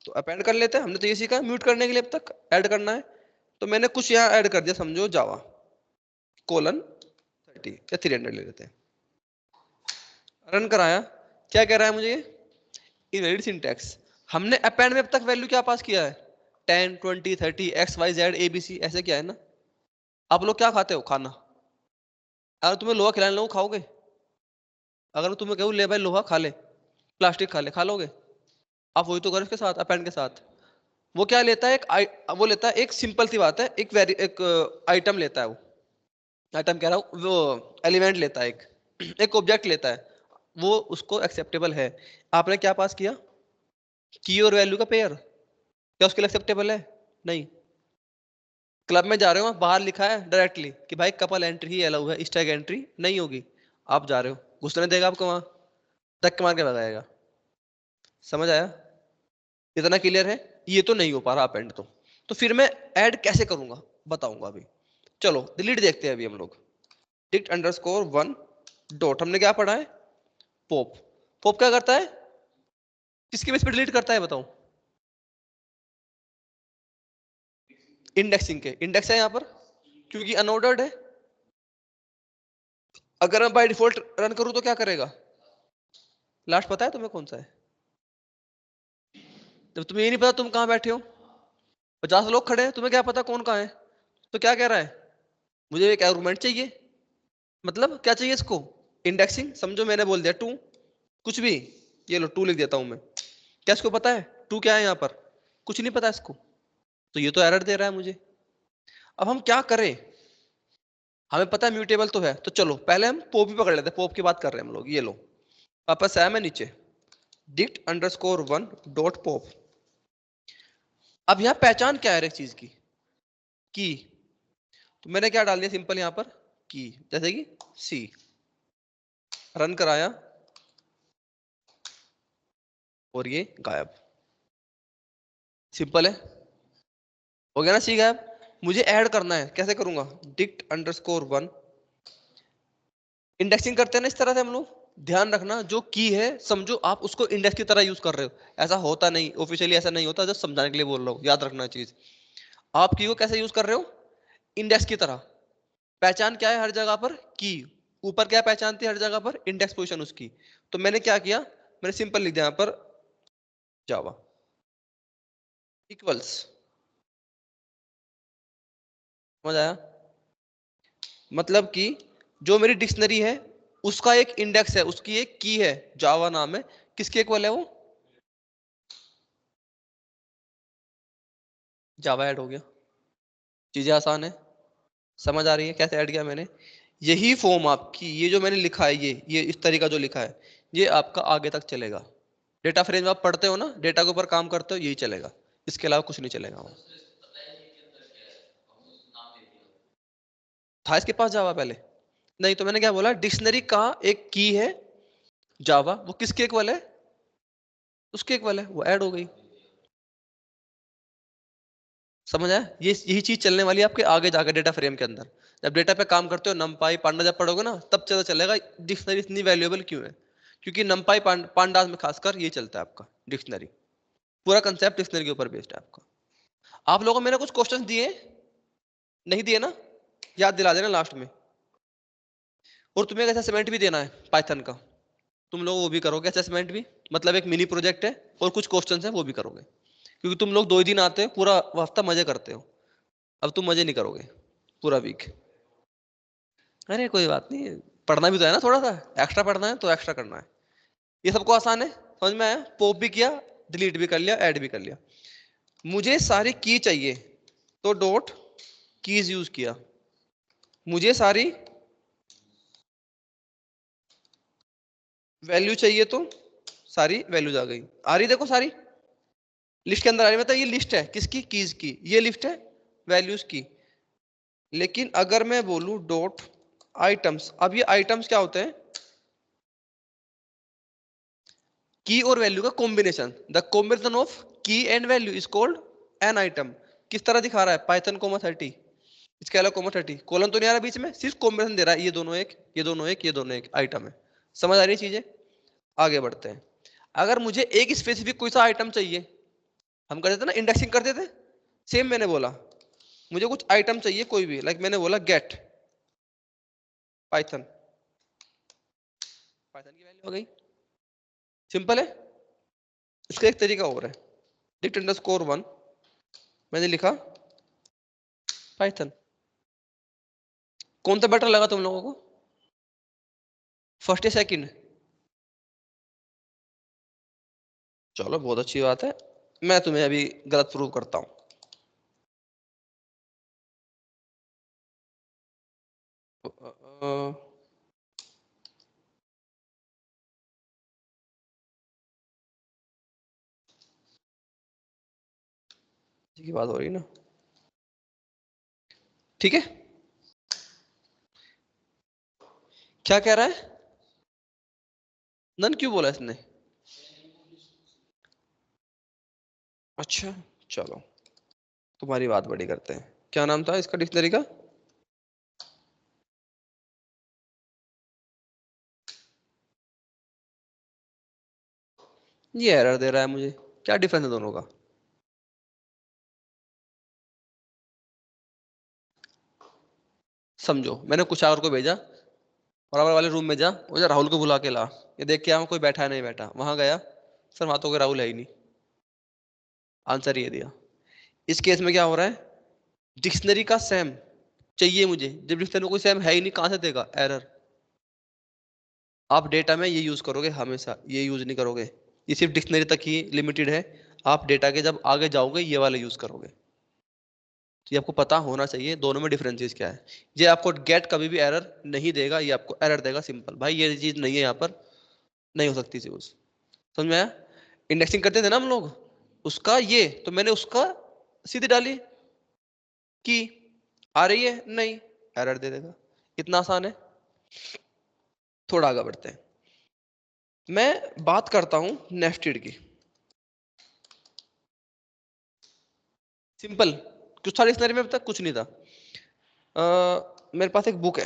तो अपेंड कर लेते हैं, हमने तो ये सीखा म्यूट करने के लिए अब तक ऐड करना है, तो मैंने कुछ यहाँ ऐड कर दिया, समझो जावा कोलन 30 या 300 ले लेते हैं, रन कराया, क्या कह रहा है मुझे ये, इनवैलिड सिंटैक्स, हमने अपेंड में अब तक वैल्यू क्या पास किया है 10 20 30 X Y Z A B C ऐसे क्या है ना, आप लोग क्या खाते हो खाना, अगर तुम्हें लोहा खिलाने लोग खाओगे, अगर तुम्हें कहूँ ले भाई लोहा खा ले, प्लास्टिक खा ले, खा लोगे, आप वही तो करो इसके साथ अपेंड के साथ, वो क्या लेता है वो लेता है एक सिंपल सी बात है, एक आइटम लेता है वो, आइटम कह रहा हूँ वो एलिमेंट लेता है एक ऑब्जेक्ट लेता है, वो उसको एक्सेप्टेबल है, आपने क्या पास किया की और वैल्यू का पेयर, क्या उसके लिए एक्सेप्टेबल है, नहीं, क्लब में जा रहे हो बाहर लिखा है डायरेक्टली कि भाई कपल एंट्री ही अलाउ है, स्टैग एंट्री नहीं होगी, आप जा रहे हो घुसने देगा आपको वहां, धक्के मार के भगाएगा, समझ आया, इतना क्लियर है, ये तो नहीं हो पा रहा अपेंड तो फिर मैं ऐड कैसे करूंगा बताऊंगा अभी, चलो डिलीट देखते हैं अभी हम लोग, डिक्ट अंडरस्कोर 1 डॉट, हमने क्या पढ़ा है पॉप, पॉप क्या करता है, किसके बेस पे डिलीट करता है बताओ, इंडेक्सिंग के, इंडेक्स है यहाँ पर क्योंकि अनऑर्डर्ड है, अगर मैं बाय डिफॉल्ट रन करूं तो क्या करेगा, लास्ट पता है तुम्हें कौन सा है, जब तुम्हें ये नहीं पता तुम कहां बैठे हो, 50 लोग खड़े हैं, तुम्हें क्या पता कौन कहां है, तो क्या कह रहा है, मुझे एक आर्गुमेंट चाहिए, मतलब क्या चाहिए इसको, इंडेक्सिंग, समझो मैंने बोल दिया टू, कुछ भी, ये लो टू लिख देता हूं मैं, क्या इसको पता है टू क्या है यहाँ पर, कुछ नहीं पता इसको, तो ये तो एरर दे रहा है मुझे, अब हम क्या करें, हमें पता है म्यूटेबल तो है, तो चलो पहले हम पॉप ही पकड़ लेते हैं, पॉप की बात कर रहे हैं हम लोग, ये लो वापस आया मैं नीचे, डिक्ट अंडरस्कोर 1 डॉट पॉप, अब यहाँ पहचान क्या है हर एक चीज की, तो मैंने क्या डाल दिया सिंपल यहाँ पर की, जैसे कि सी, रन कराया और ये गायब, सिंपल है, हो गया ना सी गायब, मुझे ऐड करना है कैसे करूंगा, डिक्ट अंडरस्कोर 1, इंडेक्सिंग करते हैं ना इस तरह से हम लोग, ध्यान रखना जो की है समझो आप उसको इंडेक्स की तरह यूज कर रहे हो, ऐसा होता नहीं ऑफिशियली, ऐसा नहीं होता, जस्ट समझाने के लिए बोल रहा हूँ, याद रखना चीज, आप की को कैसे यूज कर रहे हो इंडेक्स की तरह, पहचान क्या है हर जगह पर? की। ऊपर क्या पहचान थी हर जगह पर? इंडेक्स पोजीशन उसकी। तो मैंने क्या किया, मैंने सिंपल लिख दिया यहाँ पर जावा इक्वल्स, समझ आया? मतलब कि जो मेरी डिक्शनरी है उसका एक इंडेक्स है, उसकी एक की है, जावा नाम है, किसके इक्वल है वो? जावा ऐड हो गया। चीजें आसान है, समझ आ रही है कैसे ऐड किया मैंने? यही फॉर्म आपकी, ये जो मैंने लिखा है, ये इस तरीका जो लिखा है, ये आपका आगे तक चलेगा। डेटा फ्रेम आप पढ़ते हो ना, डेटा के ऊपर काम करते हो, यही चलेगा, इसके अलावा कुछ नहीं चलेगा वहां। था इसके पास जावा पहले? नहीं, तो मैंने क्या बोला, डिक्शनरी का एक की है जावा, वो किसके इक्वल है? उसके इक्वल है, वो ऐड हो गई। समझ आया? ये यही चीज चलने वाली है आपके आगे जाकर डेटा फ्रेम के अंदर। जब डेटा पे काम करते हो, नमपाई पांडा जब पढ़ोगे ना, तब चला चलेगा डिक्शनरी इतनी वैल्यूएबल क्यों है। क्योंकि नमपाई पांडास में खासकर ये चलता है आपका डिक्शनरी। पूरा कंसेप्ट डिक्शनरी के ऊपर बेस्ड है आपका। आप लोगों को मैंने कुछ क्वेश्चंस दिए? नहीं दिए ना? याद दिला देना लास्ट में। और तुम्हें एक असेसमेंट भी देना है पाइथन का, तुम लोग वो भी करोगे असेसमेंट भी, मतलब एक मिनी प्रोजेक्ट है, और कुछ क्वेश्चन है वो भी करोगे। क्योंकि तुम लोग 2 ही दिन आते हो, पूरा हफ्ता मजे करते हो, अब तुम मजे नहीं करोगे पूरा वीक। अरे कोई बात नहीं, पढ़ना भी तो है ना, थोड़ा सा एक्स्ट्रा पढ़ना है तो एक्स्ट्रा करना है। ये सबको आसान है, समझ में आया? पॉप भी किया, डिलीट भी कर लिया, ऐड भी कर लिया। मुझे सारी की चाहिए तो डॉट कीज यूज किया। मुझे सारी वैल्यू चाहिए तो सारी वैल्यूज आ गई। आ रही देखो सारी लिस्ट के अंदर आ रही, मतलब ये लिस्ट है किसकी? कीज की। ये लिस्ट है वैल्यूज की। लेकिन अगर मैं बोलूं डॉट आइटम्स, अब ये आइटम्स क्या होते हैं? की और वैल्यू का कॉम्बिनेशन। द कॉम्बिनेशन ऑफ की and value is called an item. किस तरह दिखा रहा है? पाइथन कोमा 30, इसके अलावा कोमा 30, कॉलम तो नहीं आ रहा बीच में, सिर्फ कॉम्बिनेशन दे रहा है, ये दोनों एक, ये दोनों एक, ये दोनों एक आइटम है। समझ आ रही है चीजें? आगे बढ़ते हैं। अगर मुझे एक स्पेसिफिक कोई सा आइटम चाहिए, हम करते थे ना इंडेक्सिंग करते थे, सेम मैंने बोला मुझे कुछ आइटम चाहिए कोई भी, लाइक मैंने बोला गेट पाइथन, पाइथन की वैल्यू हो गई। सिंपल है। इसका एक तरीका और है, डिक्ट अंडरस्कोर 1, मैंने लिखा पाइथन। कौन सा बेटर लगा तुम लोगों को, फर्स्ट या सेकंड? चलो बहुत अच्छी बात है, मैं तुम्हें अभी गलत प्रूव करता हूं। की बात हो रही है ना, ठीक है? क्या कह रहा है? नन क्यों बोला इसने? अच्छा, चलो तुम्हारी बात बड़ी करते हैं। क्या नाम था इसका डिक्शनरी का? ये एरर दे रहा है मुझे, क्या डिफरेंस है दोनों का? समझो, मैंने कुछ और को भेजा, बराबर वाले रूम में जा, वो जा राहुल को बुला के ला, ये देख के आऊँ कोई बैठा है नहीं बैठा, वहां गया, सर हाथों के राहुल है ही नहीं, आंसर ये दिया। इस केस में क्या हो रहा है, डिक्शनरी का सेम चाहिए मुझे, जब डिक्शनरी में कोई सेम है ही नहीं, कहां से देगा एरर? आप डेटा में ये यूज करोगे हमेशा, ये यूज नहीं करोगे, ये सिर्फ डिक्शनरी तक ही लिमिटेड है। आप डेटा के जब आगे जाओगे ये वाला यूज करोगे। तो ये आपको पता होना चाहिए दोनों में डिफरेंसेस क्या है। ये आपको गेट कभी भी एरर नहीं देगा, ये आपको एरर देगा सिंपल, भाई ये चीज नहीं है यहाँ पर, नहीं हो सकती यूज। समझ में आया? इंडेक्सिंग करते थे ना हम लोग, उसका ये, तो मैंने उसका सीधे डाली कि आ रही है नहीं, एरर दे देगा, इतना आसान है। थोड़ा आगे बढ़ते हैं, मैं बात करता हूं नेस्टेड की। सिंपल, कुछ था डिक्शनरी में अब तक? कुछ नहीं था। मेरे पास एक बुक है,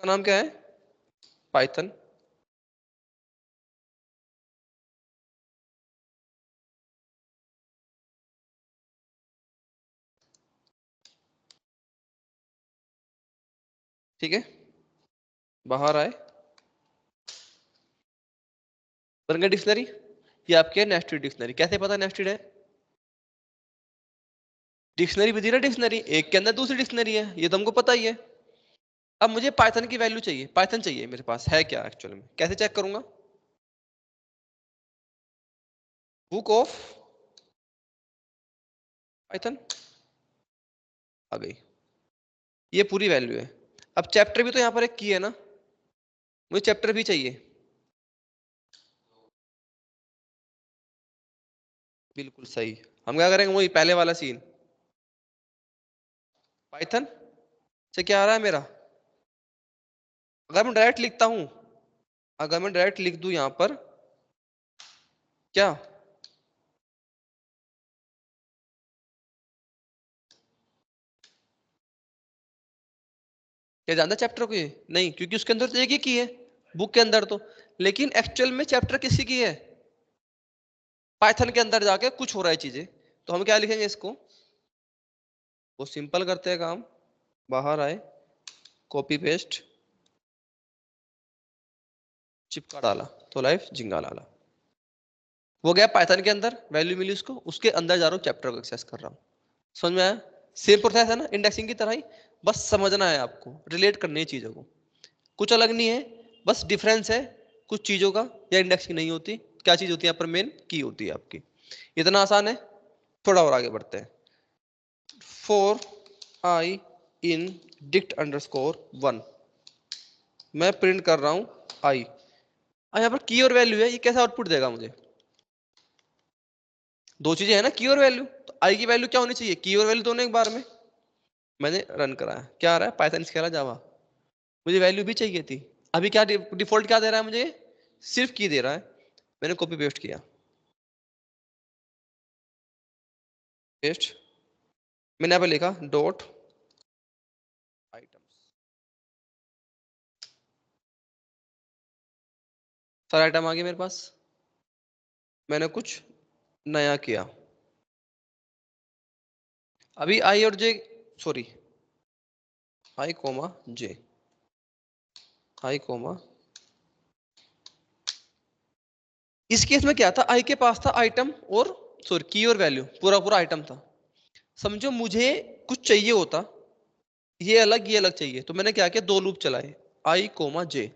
का नाम क्या है? पाइथन। ठीक है, बाहर आए, बन गया डिक्शनरी। ये आपके नेस्टेड डिक्शनरी। कैसे पता नेस्टेड है? डिक्शनरी भी दी ना, डिक्शनरी एक के अंदर दूसरी डिक्शनरी है, ये तो हमको पता ही है। अब मुझे पाइथन की वैल्यू चाहिए, पाइथन चाहिए मेरे पास है क्या एक्चुअल में, कैसे चेक करूंगा? बुक ऑफ पाइथन आ गई, ये पूरी वैल्यू है। अब चैप्टर भी तो यहाँ पर एक की है ना, मुझे चैप्टर भी चाहिए। बिल्कुल सही। हम क्या करेंगे, वही पहले वाला सीन, पाइथन से क्या आ रहा है मेरा। अगर मैं डायरेक्ट लिखता हूं, अगर मैं डायरेक्ट लिख दूं यहां पर क्या, क्या जानता चैप्टर को ये? नहीं, क्योंकि उसके अंदर तो एक ही की है, बुक के अंदर तो। लेकिन एक्चुअल में चैप्टर किसी की है? पाइथन के अंदर जाके कुछ हो रहा है चीजें, तो हम क्या लिखेंगे इसको, वो सिंपल करते हैं काम, बाहर आए, कॉपी पेस्ट, चिपका डाला, तो लाइफ झिंगा डाला, वो गया पाइथन के अंदर, वैल्यू मिली उसको, उसके अंदर जा रहा हूँ, चैप्टर को एक्सेस कर रहा हूँ। समझ में आया? सेम प्रोसेस है ना इंडेक्सिंग की तरह ही, बस समझना है आपको, रिलेट करनी है चीजों को, कुछ अलग नहीं है, बस डिफरेंस है कुछ चीजों का। या इंडेक्सिंग नहीं होती, क्या चीज होती है यहाँ पर, मेन की होती है आपकी। इतना आसान है। थोड़ा और आगे बढ़ते हैं। For I in dict underscore 1, मैं प्रिंट कर रहा हूं आई। यहाँ पर की और वैल्यू है, ये कैसा आउटपुट देगा मुझे? दो चीजें है ना, की और वैल्यू, तो आई की वैल्यू क्या होनी चाहिए, की और वैल्यू दोनों एक बार में। मैंने रन कराया, क्या आ रहा है, पाइथन स्केलर जावा, मुझे वैल्यू भी चाहिए थी। अभी क्या डिफॉल्ट क्या दे रहा है मुझे, सिर्फ की दे रहा है। मैंने कॉपी पेस्ट किया, पेस्ट, मैंने यहाँ पे लिखा डॉट आइटम्स, सारा आइटम आ गया मेरे पास। मैंने कुछ नया किया, अभी आई और J, sorry, I comma J, I comma, इस केस में क्या था, आई के पास था आइटम और, सॉरी, की और वैल्यू, पूरा पूरा आइटम था। समझो मुझे कुछ चाहिए होता, ये अलग चाहिए, तो मैंने क्या किया, दो लूप चलाए, आई कोमा जे,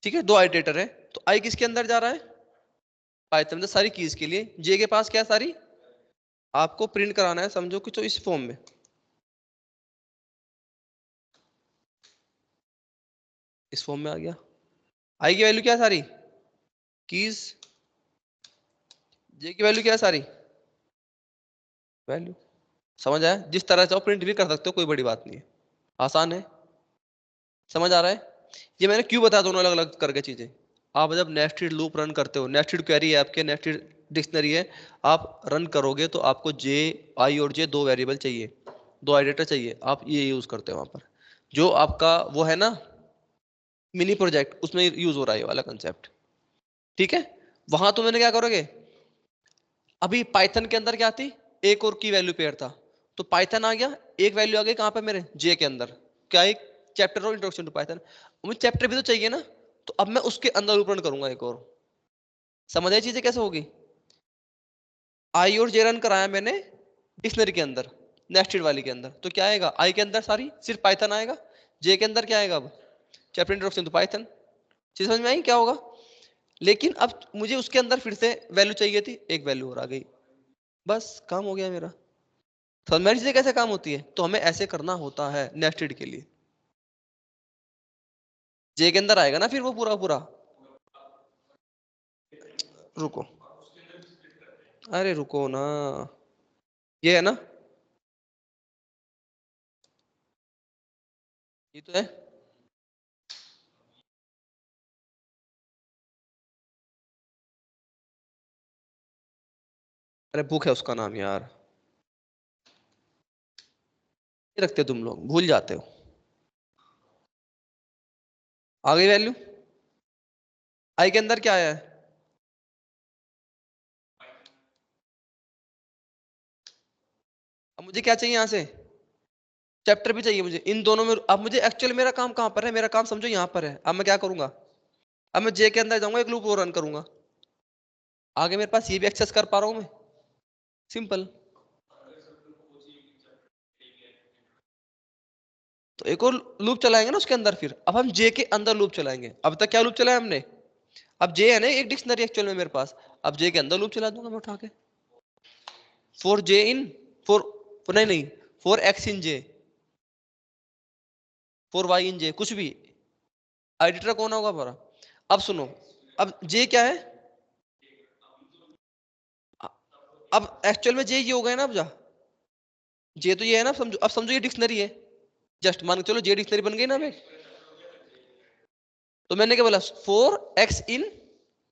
ठीक है, दो आइटरेटर है। तो आई किसके अंदर जा रहा है, पाइथन में सारी कीज के लिए, जे के पास क्या सारी, आपको प्रिंट कराना है, समझो कि तो इस फॉर्म में, इस फॉर्म में आ गया। आई की वैल्यू क्या है सारी, कीज, जे की वैल्यू क्या है सारी, वैल्यू। समझ आया? जिस तरह चाहो प्रिंट भी कर सकते हो, कोई बड़ी बात नहीं है, आसान है। समझ आ रहा है? ये मैंने क्यों बताया दोनों अलग अलग करके चीजें। आप जब नेस्टेड लूप रन करते हो, नेस्टेड क्वेरी है आपके, नेस्टेड डिक्शनरी है, आप रन करोगे तो आपको जे, आई और जे दो वेरिएबल चाहिए, दो आइडेटर चाहिए, आप ये यूज करते हो वहां पर। जो आपका वो है ना मिनी प्रोजेक्ट, उसमें यूज हो रहा है ये वाला कंसेप्ट, ठीक है। वहां तो मैंने क्या करोगे, अभी पाइथन के अंदर क्या थी, एक और की वैल्यू पेयर था, तो पाइथन आ गया, एक वैल्यू आ गई कहां पे मेरे, जे के अंदर, क्या, एक चैप्टर और इंट्रोडक्शन टू पाइथन, मुझे चैप्टर भी तो चाहिए ना, तो अब मैं उसके अंदर रन करूंगा एक और। समझ आई चीजें कैसे होगी? आई और जे रन कराया मैंने डिक्शनरी के अंदर, नेस्टेड वाली के अंदर, तो क्या आएगा, आई के अंदर सारी सिर्फ पाइथन आएगा, जे के अंदर क्या आएगा अब, चैप्टर इंट्रोडक्शन टू पाइथन। चीज समझ में आई क्या होगा? लेकिन अब मुझे उसके अंदर फिर से वैल्यू चाहिए थी, एक वैल्यू और आ गई, बस काम हो गया मेरा। समझ में चीजें कैसे काम होती है, तो हमें ऐसे करना होता है नेस्टेड के लिए। जे के अंदर आएगा ना फिर वो पूरा पूरा, रुको, अरे रुको ना, ये है ना, ये तो है, अरे बुक है उसका नाम यार, ये रखते हो तुम लोग, भूल जाते हो। आ गई वैल्यू, आई के अंदर क्या आया है, अब मुझे क्या चाहिए यहां से, चैप्टर भी चाहिए मुझे इन दोनों में। अब मुझे एक्चुअल मेरा काम कहाँ पर है, मेरा काम समझो यहाँ पर है। अब मैं क्या करूंगा, अब मैं जे के अंदर जाऊंगा, एक लूप और रन करूंगा, आगे मेरे पास ये भी एक्सेस कर पा रहा हूं मैं, सिंपल। तो एक और लूप चलाएंगे ना उसके अंदर, फिर अब हम जे के अंदर लूप चलाएंगे। अब तक क्या लूप चलाया हमने, अब जे है ना एक डिक्शनरी एक्चुअल में मेरे पास, अब जे के अंदर लूप चला दूंगा मैं उठा के, फॉर जे इन, फॉर, नहीं नहीं, for X in J, for Y in J, कुछ भी, एडिटर कौन होगा हमारा। अब सुनो, अब जे क्या है, अब एक्चुअल में जे ये हो गया ना, अब जा जे तो ये है ना, समझो, अब समझो ये डिक्शनरी है, जस्ट मान के चलो जे डिक्शनरी बन गई ना अब। तो मैंने क्या बोला, फोर एक्स इन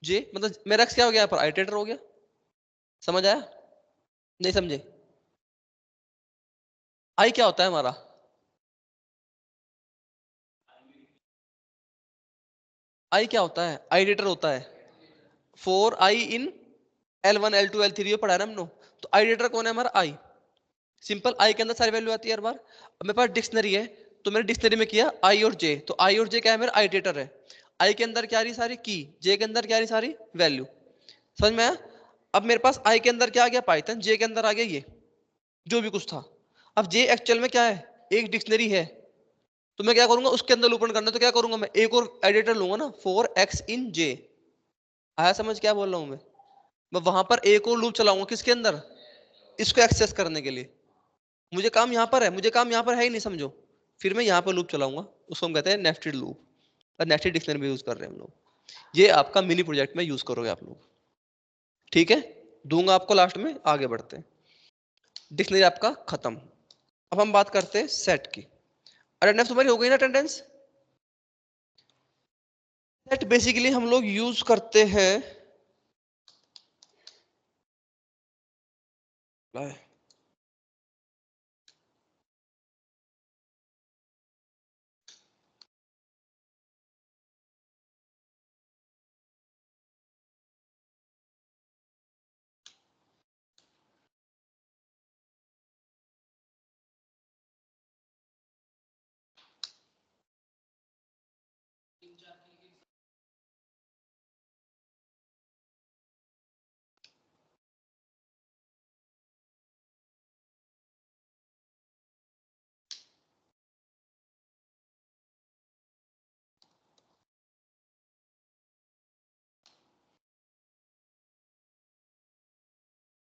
जे, मतलब मेरा एक्स क्या हो गया यहाँ पर, आइटरेटर हो गया। समझ आया, नहीं समझे। आई क्या होता है हमारा, आई क्या होता है, आइटरेटर होता है। फोर आई इन L1 L2 L3 ये पढ़ा है ना हमने। तो आइटरेटर कौन है हमारा, आई। सिंपल, आई के अंदर सारी वैल्यू आती है हर बार। अब मेरे पास डिक्शनरी है, तो मैंने डिक्शनरी में किया आई और जे, तो आई और जे क्या है, मेरा आइटरेटर है। आई के अंदर क्या आ रही सारी की, जे के अंदर क्या आ रही सारी वैल्यू। समझ में आया। अब मेरे पास आई के अंदर क्या आ गया, पाइथन, जे के अंदर आ गया ये जो भी कुछ था। अब जे एक्चुअल में क्या है, एक डिक्शनरी है। तो मैं क्या करूंगा, उसके अंदर लूपन करना, तो क्या करूंगा मैं, एक और एडिटर लूंगा ना, फोर एक्स इन जे। आया समझ क्या बोल रहा हूं मैं वहां पर एक और लूप चलाऊंगा किसके अंदर, इसको एक्सेस करने के लिए। मुझे काम यहाँ पर है, मुझे काम यहाँ पर है ही नहीं समझो, फिर मैं यहाँ पर लूप चलाऊंगा, उसको हम कहते हैं नेस्टेड लूप, और नेस्टेड डिक्शनरी में यूज कर रहे हैं हम लोग। ये आपका मिनी प्रोजेक्ट में यूज करोगे आप लोग, ठीक है, दूंगा आपको लास्ट में। आगे बढ़ते हैं, डिक्शनरी आपका खत्म। अब हम बात करते हैं सेट की। अटेंडेंस तुम्हारी हो गई ना, अटेंडेंस। सेट बेसिकली हम लोग यूज करते हैं,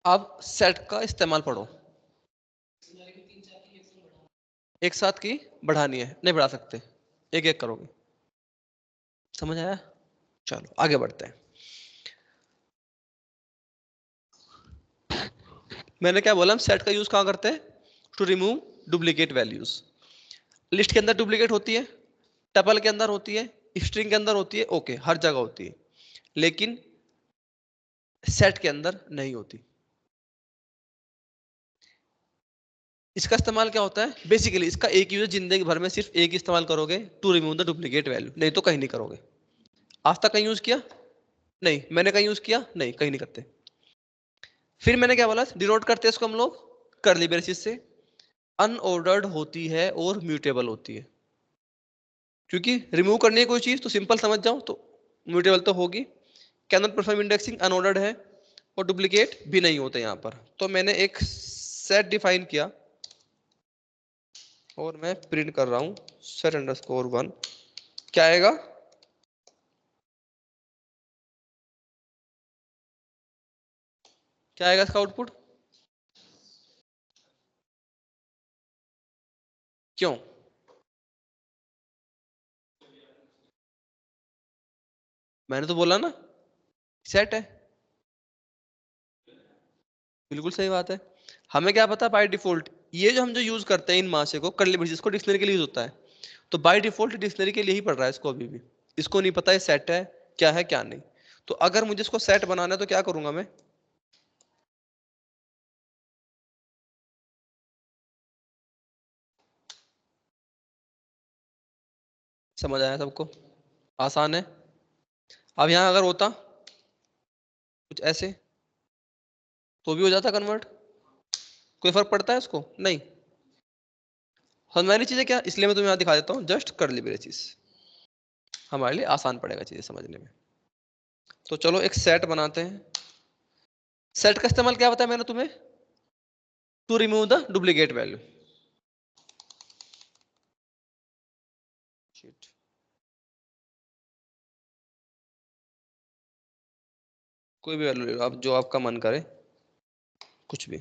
अब सेट का इस्तेमाल पढ़ो। एक साथ की बढ़ानी है, नहीं बढ़ा सकते, एक एक करोगे। समझ आया, चलो आगे बढ़ते हैं। मैंने क्या बोला, हम सेट का यूज कहां करते हैं, to remove duplicate values. List के अंदर डुप्लीकेट होती है, टपल के अंदर होती है, स्ट्रिंग के अंदर होती है, ओके हर जगह होती है, लेकिन सेट के अंदर नहीं होती। इसका इस्तेमाल क्या होता है, बेसिकली इसका एक यूज जिंदगी भर में सिर्फ एक ही इस्तेमाल करोगे, to remove the duplicate value, नहीं तो कहीं नहीं करोगे। आज तक कहीं यूज किया नहीं, मैंने कहीं यूज किया नहीं, कहीं नहीं करते। फिर मैंने क्या बोला, डिनोट करते हैं इसको हम लोग कर्ली ब्रेसिस से। अनऑर्डर्ड होती है और म्यूटेबल होती है, क्योंकि रिमूव करनी है कोई चीज तो सिंपल समझ जाओ, तो म्यूटेबल तो होगी। Can not perform indexing, unordered है, और डुप्लीकेट भी नहीं होते यहाँ पर। तो मैंने एक सेट डिफाइन किया और मैं प्रिंट कर रहा हूँ सेट अंडरस्कोर वन। क्या आएगा, क्या आएगा इसका आउटपुट, क्यों, मैंने तो बोला ना सेट है। बिल्कुल सही बात है। हमें क्या पता बाय डिफॉल्ट, ये जो हम जो यूज करते हैं इन मासे को, कर्ली ब्रेसिस को डिक्शनरी के लिए यूज होता है, तो बाय डिफॉल्ट डिक्शनरी के लिए ही पढ़ रहा है इसको अभी भी। इसको नहीं पता है सेट है क्या नहीं। तो अगर मुझे इसको सेट बनाना है तो क्या करूंगा मैं, समझ आया सबको, आसान है। अब यहां अगर होता कुछ ऐसे, तो भी हो जाता कन्वर्ट, कोई फर्क पड़ता है इसको, नहीं। समझ में आ रही चीजें क्या, इसलिए मैं तुम्हें यहाँ दिखा देता हूँ जस्ट कर्ली ब्रेसेस, हमारे लिए आसान पड़ेगा चीजें समझने में। तो चलो एक सेट बनाते हैं। सेट का इस्तेमाल क्या बताया मैंने तुम्हें, to remove the duplicate value. कोई भी वैल्यू ले लो आप, जो आपका मन करे, कुछ भी।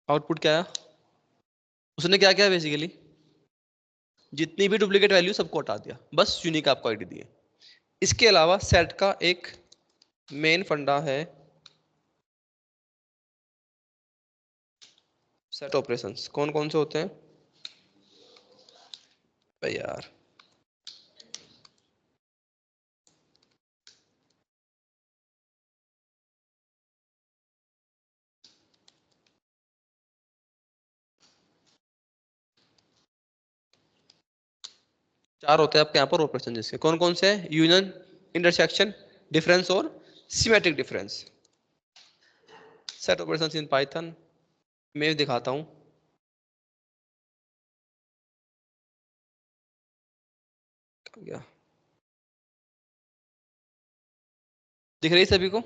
आउटपुट क्या आया, उसने क्या किया बेसिकली, जितनी भी डुप्लीकेट वैल्यू सबको हटा दिया, बस यूनिक आपको आईडी दी है। इसके अलावा सेट का एक मेन फंडा है सेट ऑपरेशंस। कौन कौन से होते हैं भाई यार, चार होते हैं आपके यहाँ पर ऑपरेशन, जिसके कौन कौन से, यूनियन, इंटरसेक्शन, डिफरेंस और symmetric difference. Set operations in Python मैं दिखाता हूँ। क्या दिख रही है सभी को,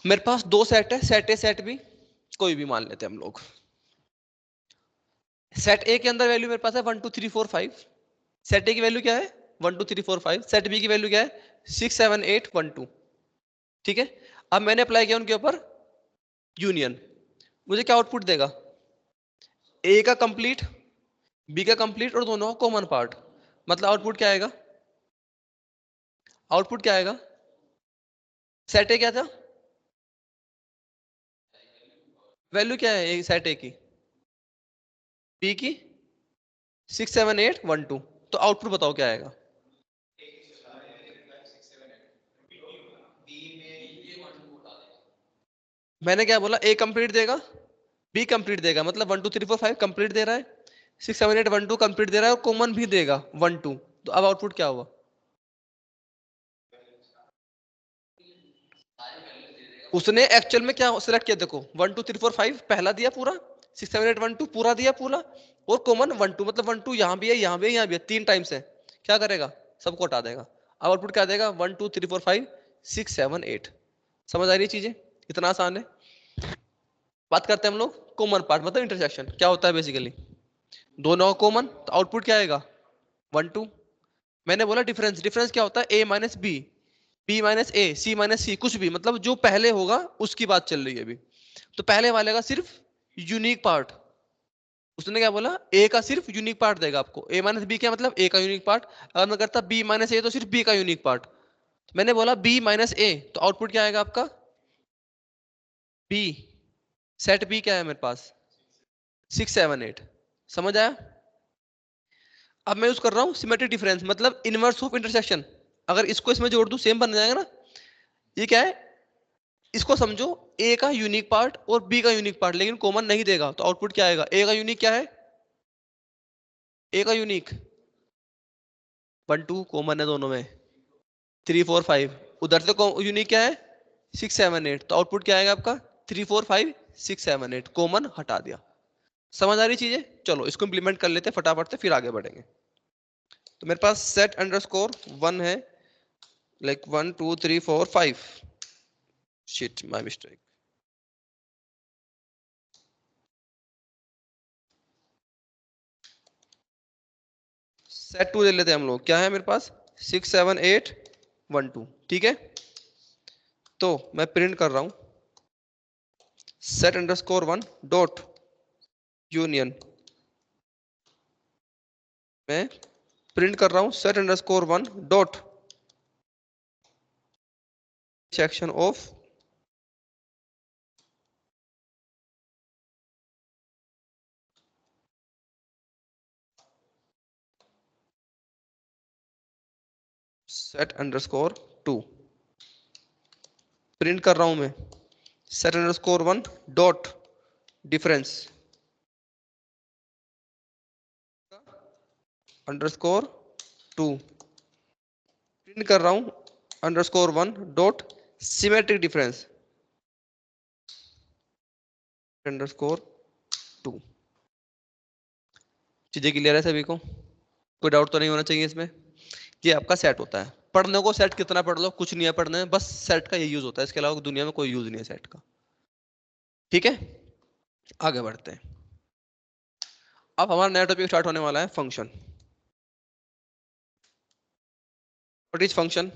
मेरे पास दो सेट है, सेट ए सेट बी, कोई भी मान लेते हैं हम लोग। सेट ए के अंदर वैल्यू मेरे पास है 1 2 3 4 5, सेट ए की वैल्यू क्या है 1 2 3 4 5, सेट बी की वैल्यू क्या है 6 7 8 1 2। ठीक है, अब मैंने अप्लाई किया उनके ऊपर यूनियन, मुझे क्या आउटपुट देगा, ए का कंप्लीट, बी का कंप्लीट और दोनों का कॉमन पार्ट। मतलब आउटपुट क्या आएगा, आउटपुट क्या आएगा, सेट ए क्या था, वैल्यू क्या है सेट ए की, बी की 6 7 8 1 2, तो आउटपुट बताओ क्या आएगा। मैंने क्या बोला, ए कंप्लीट देगा, बी कंप्लीट देगा, मतलब 1 2 3 4 5 कंप्लीट दे रहा है, 6 7 8 1 2 कंप्लीट दे रहा है और कॉमन भी देगा 1 2। तो अब आउटपुट क्या हुआ, उसने एक्चुअल में क्या सिलेक्ट किया, देखो 1 2 3 4 5 पहला दिया पूरा, 6 7 8 1 2 पूरा दिया पूरा, और कॉमन 1 2, मतलब 1 2 यहाँ भी है यहाँ भी है यहाँ भी है, तीन टाइम्स है। क्या करेगा, सबको हटा देगा। अब आउटपुट क्या देगा, 1 2 3 4 5 6 7 8। समझ आ रही है चीजें, इतना आसान है। बात करते हैं हम लोग कॉमन पार्ट, मतलब इंटरसेक्शन क्या होता है बेसिकली, दोनों कॉमन, तो आउटपुट क्या आएगा 1 2। मैंने बोला डिफरेंस, डिफरेंस क्या होता है, ए माइनस बी, बी माइनस ए, सी माइनस सी, कुछ भी, मतलब जो पहले होगा उसकी बात चल रही है अभी। तो पहले वाले का सिर्फ यूनिक पार्ट, उसने क्या बोला, ए का सिर्फ यूनिक पार्ट देगा आपको, ए माइनस बी क्या मतलब ए का यूनिक पार्ट। अगर मैं करता बी माइनस ए तो सिर्फ बी का यूनिक पार्ट। मैंने बोला बी माइनस ए, तो आउटपुट क्या आएगा आपका, बी, सेट बी क्या है मेरे पास 6 7 8। समझ आया। अब मैं यूज कर रहा हूँ सिमेट्रिक डिफरेंस, मतलब इनवर्स ऑफ इंटरसेक्शन। अगर इसको इसमें जोड़ दूं सेम बन जाएगा ना। ये क्या है, इसको समझो, ए का यूनिक पार्ट और बी का यूनिक पार्ट, लेकिन कॉमन नहीं देगा, तो आउटपुट क्या आएगा, ए का यूनिक क्या है, ए का यूनिक 1 2 कॉमन है दोनों में, 3 4 5, उधर से यूनिक क्या है 6 7 8, तो आउटपुट क्या आएगा आपका 3 4 5 6 7 8, कॉमन हटा दिया। समझ आ रही चीजें, चलो इसको इंप्लीमेंट कर लेते हैं फटाफट से, फिर आगे बढ़ेंगे। तो मेरे पास सेट अंडरस्कोर 1 है, like 1 2 3 4 5, shit my mistake. Set 2 ले लेते हैं हम लोग, क्या है मेरे पास 6 7 8 1 2। ठीक है, तो मैं प्रिंट कर रहा हूं सेट अंडरस्कोर 1 डॉट यूनियन, मैं प्रिंट कर रहा हूं set underscore 1 dot section of set underscore 2। Print कर रहा हूं मैं set underscore 1 dot difference underscore 2। Print कर रहा हूं _1 डॉट सिमेट्रिक डिफरेंस _2। चीजें क्लियर है सभी को? कोई डाउट तो नहीं होना चाहिए इसमें। ये आपका सेट होता है। पढ़ने को सेट कितना पढ़ लो, कुछ नहीं है पढ़ने में, बस सेट का ये यूज होता है, इसके अलावा दुनिया में कोई यूज नहीं है सेट का। ठीक है, आगे बढ़ते हैं। अब हमारा नया टॉपिक स्टार्ट होने वाला है, function. What is function?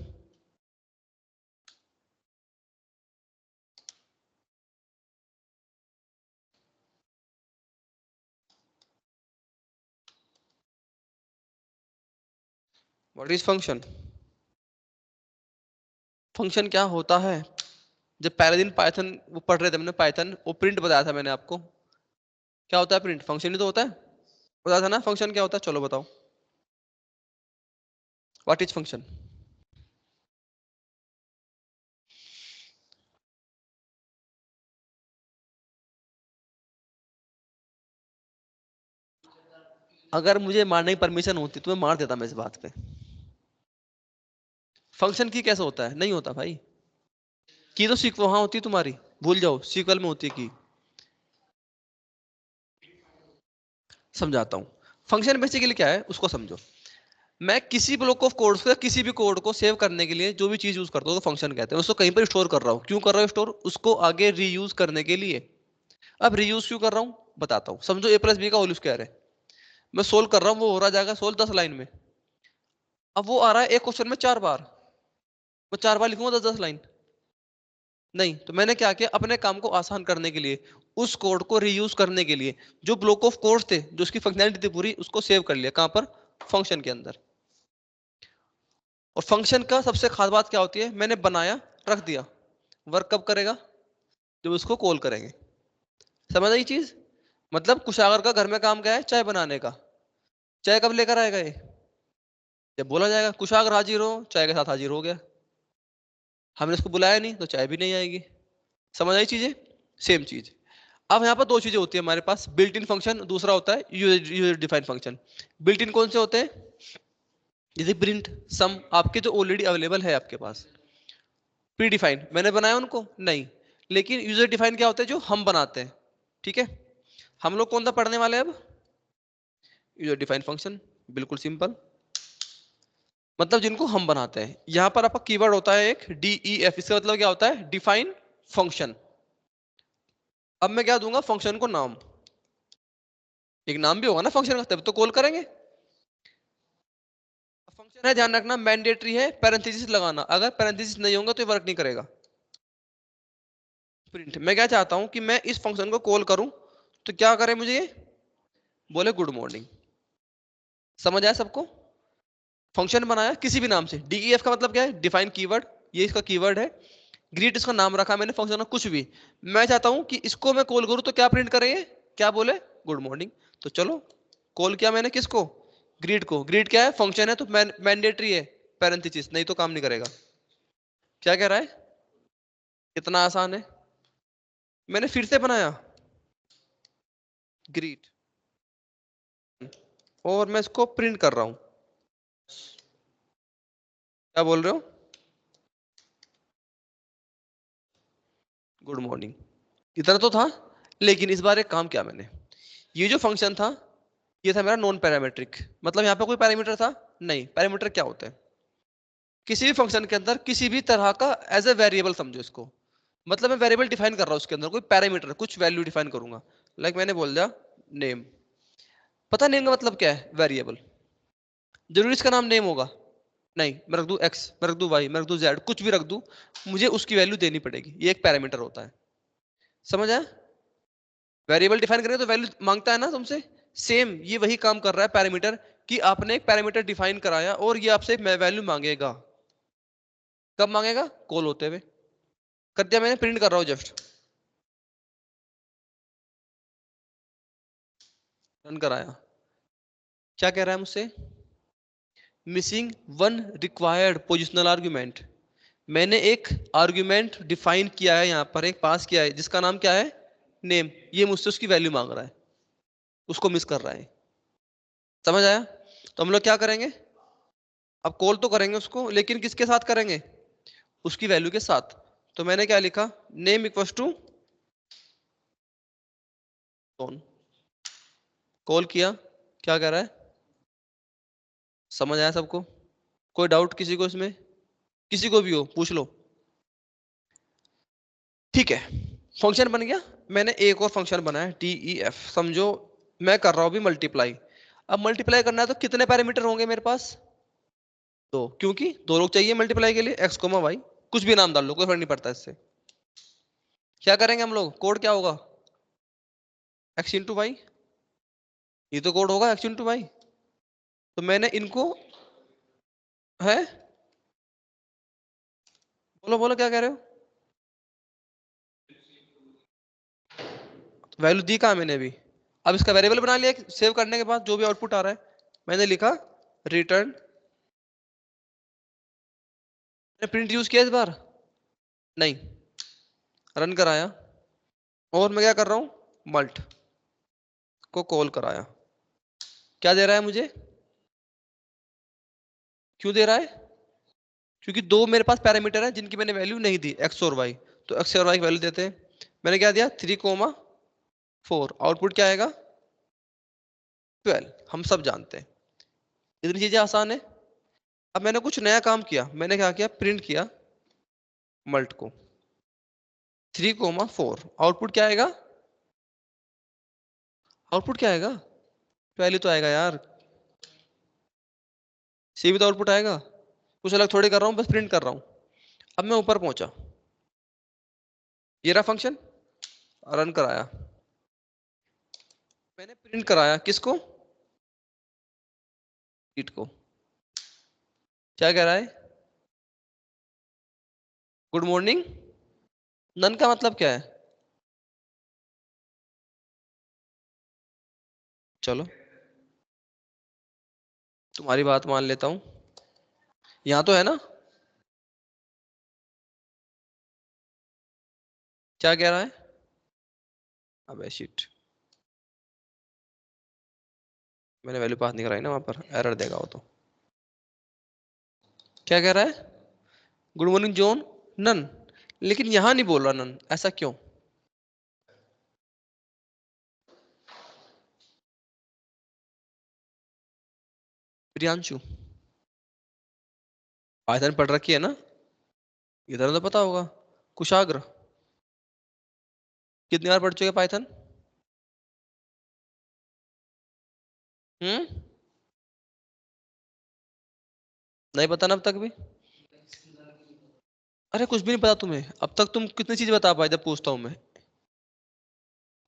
What is function? Function क्या होता है? जब पहले दिन पाइथन वो पढ़ रहे थे हमने, पाइथन वो प्रिंट बताया था मैंने आपको। क्या होता है प्रिंट? फंक्शन ही तो होता है। बताया था ना फंक्शन क्या होता है, चलो बताओ। What is function? अगर मुझे मारने की परमिशन होती तो मैं मार देता मैं इस बात पे। फंक्शन की कैसे होता है? नहीं होता भाई। की तो सीक्वल वहां होती है तुम्हारी, भूल जाओ, सीक्वल में होती है की। समझाता हूं। फंक्शन बेसिकली क्या है उसको समझो। मैं किसी ब्लॉक ऑफ कोड को, किसी भी कोड को सेव करने के लिए जो भी चीज यूज करता हूँ तो फंक्शन कहते हैं। उसको कहीं पर स्टोर कर रहा हूँ, क्यों कर रहा हूँ स्टोर? उसको आगे रीयूज करने के लिए। अब रीयूज क्यों कर रहा हूँ बताता हूँ। समझो ए प्लस बी का होल स्क्वायर है, मैं सोल्व कर रहा हूँ, वो हो रहा जाएगा सोल्व 10 लाइन में। अब वो आ रहा है एक क्वेश्चन में 4 बार, मैं 4 बार लिखूंगा 10 10 लाइन? नहीं। तो मैंने क्या किया, अपने काम को आसान करने के लिए, उस कोड को रीयूज करने के लिए, जो ब्लॉक ऑफ कोड्स थे, जो उसकी फंक्शनैलिटी थी पूरी, उसको सेव कर लिया। कहां पर? फंक्शन के अंदर। और फंक्शन का सबसे खास बात क्या होती है? मैंने बनाया, रख दिया, वर्क कब करेगा? जब उसको कॉल करेंगे। समझ आई चीज? मतलब कुशागर का घर में काम क्या है? चाय बनाने का। चाय कब लेकर आएगा ये? जब बोला जाएगा कुशागर हाजिर हो, चाय के साथ हाजिर हो गया। हमने उसको बुलाया नहीं तो चाय भी नहीं आएगी। समझ आई चीजें? सेम चीज। अब यहाँ पर दो चीजें होती है हमारे पास, बिल्ट इन फंक्शन, दूसरा होता है user defined function. Built in कौन से होते हैं? जैसे प्रिंट, सम, आपके जो ऑलरेडी अवेलेबल है आपके पास। प्री डिफाइंड मैंने बनाया उनको नहीं। लेकिन यूजर डिफाइंड क्या होता है? जो हम बनाते हैं। ठीक है, हम लोग कौन सा पढ़ने वाले हैं अब? User defined function. बिल्कुल सिंपल, मतलब जिनको हम बनाते हैं। यहां पर आपका कीवर्ड होता है एक DEF, इसका मतलब क्या होता है? Define function. अब मैं क्या दूंगा फंक्शन को? नाम। एक नाम भी होगा ना फंक्शन का, तब तो कॉल करेंगे। फंक्शन है, ध्यान रखना, मैंडेटरी है पैरेंथेसिस लगाना, अगर पैरेंथेसिस नहीं होगा तो ये वर्क नहीं करेगा। प्रिंट, मैं क्या चाहता हूं कि मैं इस फंक्शन को कॉल करूं तो क्या करे मुझे ये? बोले गुड मॉर्निंग। समझ आया सबको? फंक्शन बनाया किसी भी नाम से। DEF का मतलब क्या है? डिफाइन कीवर्ड, ये इसका कीवर्ड है। ग्रीट इसका नाम रखा मैंने फंक्शन का, कुछ भी। मैं चाहता हूं कि इसको मैं कॉल करूं तो क्या प्रिंट करे ये? क्या बोले? Good morning. तो चलो, कॉल किया मैंने किसको? ग्रीट को। ग्रीट क्या है? फंक्शन है तो मैंडेटरी है पैरेंथेसिस, नहीं तो काम नहीं करेगा। क्या कह रहा है? कितना आसान है। मैंने फिर से बनाया ग्रीट, और मैं इसको प्रिंट कर रहा हूं। क्या बोल रहे हो? Good morning. इतना तो था। लेकिन इस बार एक काम किया मैंने, ये जो फंक्शन था ये था मेरा नॉन पैरामीट्रिक। मतलब यहाँ पे कोई पैरामीटर था नहीं। पैरामीटर क्या होता है? किसी भी फंक्शन के अंदर किसी भी तरह का एज ए वेरिएबल समझो इसको। मतलब मैं वेरिएबल डिफाइन कर रहा हूं, उसके अंदर कोई पैरामीटर, कुछ वैल्यू डिफाइन करूंगा। लाइक मैंने बोल दिया नेम। पता नेम का मतलब क्या है? वेरिएबल। जरूरी इसका नाम नेम होगा? नहीं। मैं रख दूं एक्स, मैं रख दूं वाई, मैं रख दूं जेड, कुछ भी रख दूं, मुझे उसकी वैल्यू देनी पड़ेगी। ये एक पैरामीटर होता है। समझ आया? वेरिएबल डिफाइन करेंगे तो वैल्यू मांगता है ना तुमसे। सेम ये वही काम कर रहा है पैरामीटर, कि आपने एक पैरामीटर डिफाइन कराया और ये आपसे वैल्यू मांगेगा। कब मांगेगा? कॉल होते हुए। कर दिया मैंने, प्रिंट कर रहा हूं जस्ट, रन कराया। क्या कह रहा है मुझसे? Missing one required positional argument. मैंने एक आर्ग्यूमेंट डिफाइन किया है, यहां पर एक पास किया है, जिसका नाम क्या है? नेम। ये मुझसे उसकी वैल्यू मांग रहा है, उसको मिस कर रहा है। समझ आया? तो हम लोग क्या करेंगे? अब कॉल तो करेंगे उसको, लेकिन किसके साथ करेंगे? उसकी वैल्यू के साथ। तो मैंने क्या लिखा, नेम इक्वल्स टू कौन, कॉल किया, क्या कह रहा है, समझ आया सबको? कोई डाउट किसी को इसमें? किसी को भी हो पूछ लो। ठीक है, फंक्शन बन गया। मैंने एक और फंक्शन बनाया DEF, समझो मैं कर रहा हूं भी मल्टीप्लाई। अब मल्टीप्लाई करना है तो कितने पैरामीटर होंगे मेरे पास? दो, क्योंकि दो लोग चाहिए मल्टीप्लाई के लिए, x, y। कुछ भी नाम डाल लो, कोई फर्क नहीं पड़ता इससे। क्या करेंगे हम लोग, कोड क्या होगा, x इंटू वाई, ये तो कोड होगा x इंटू वाई। तो मैंने इनको है, बोलो बोलो क्या कह रहे हो, वैल्यू दी कहाँ मैंने अभी? अब इसका वेरिएबल बना लिया सेव करने के बाद, जो भी आउटपुट आ रहा है मैंने लिखा रिटर्न। प्रिंट यूज किया इस बार? नहीं। रन कराया, और मैं क्या कर रहा हूं, मल्ट को कॉल कराया। क्या दे रहा है मुझे, क्यों दे रहा है? क्योंकि दो मेरे पास पैरामीटर है जिनकी मैंने वैल्यू नहीं दी, एक्स और वाई। तो एक्स और वाई की वैल्यू देते हैं। मैंने क्या दिया, 3,4। आउटपुट क्या आएगा, 12। हम सब जानते हैं, इतनी चीजें आसान है। अब मैंने कुछ नया काम किया, मैंने क्या किया, प्रिंट किया मल्ट को, 3,4। आउटपुट क्या आएगा, आउटपुट क्या आएगा, 12 तो आएगा यार। सी भी तो आउटपुट आएगा, कुछ अलग थोड़ी कर रहा हूँ, बस प्रिंट कर रहा हूँ। अब मैं ऊपर पहुंचा, ये रहा फंक्शन, रन कराया। मैंने प्रिंट कराया किसको, शीट को। क्या कह रहा है, गुड मॉर्निंग। नन का मतलब क्या है, चलो तुम्हारी बात मान लेता हूं, यहां तो है ना। क्या कह रहा है, अबे शिट, मैंने वैल्यू पास नहीं कराई ना, वहां पर एरर देगा वो तो। क्या कह रहा है, गुड मॉर्निंग जॉन, नन। लेकिन यहां नहीं बोल रहा नन, ऐसा क्यों? प्रियांशु, पाइथन पढ़ रखी है ना, इधर तो पता होगा। कुशाग्र, कितनी बार पढ़ चुके पाइथन? हम्म, नहीं पता ना अब तक भी? अरे कुछ भी नहीं पता तुम्हें अब तक? तुम कितनी चीज बता पाए जब पूछता हूं मैं?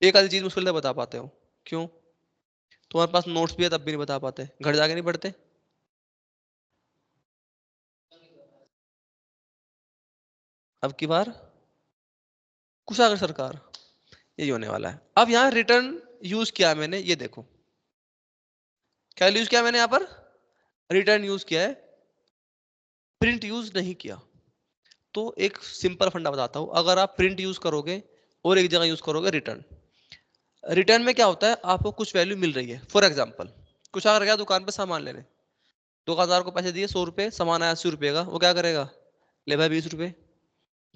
एक आधी चीज मुश्किल से बता पाते हो, क्यों? तुम्हारे पास नोट्स भी है तब भी नहीं बता पाते, घर जाके नहीं पढ़ते? अब की बार कुशाग्र सरकार, यही होने वाला है। अब यहाँ रिटर्न यूज किया मैंने, ये देखो क्या यूज किया मैंने यहाँ पर, रिटर्न यूज किया है, प्रिंट यूज नहीं किया। तो एक सिंपल फंडा बताता हूं, अगर आप प्रिंट यूज करोगे और एक जगह यूज करोगे रिटर्न, रिटर्न में क्या होता है, आपको कुछ वैल्यू मिल रही है। फॉर एग्जाम्पल, कुछ अगर गया दुकान पे सामान लेने, दुकानदार को पैसे दिए 100 रुपए, सामान आया 80 रुपए का, वो क्या करेगा, ले भाई 20 रुपए,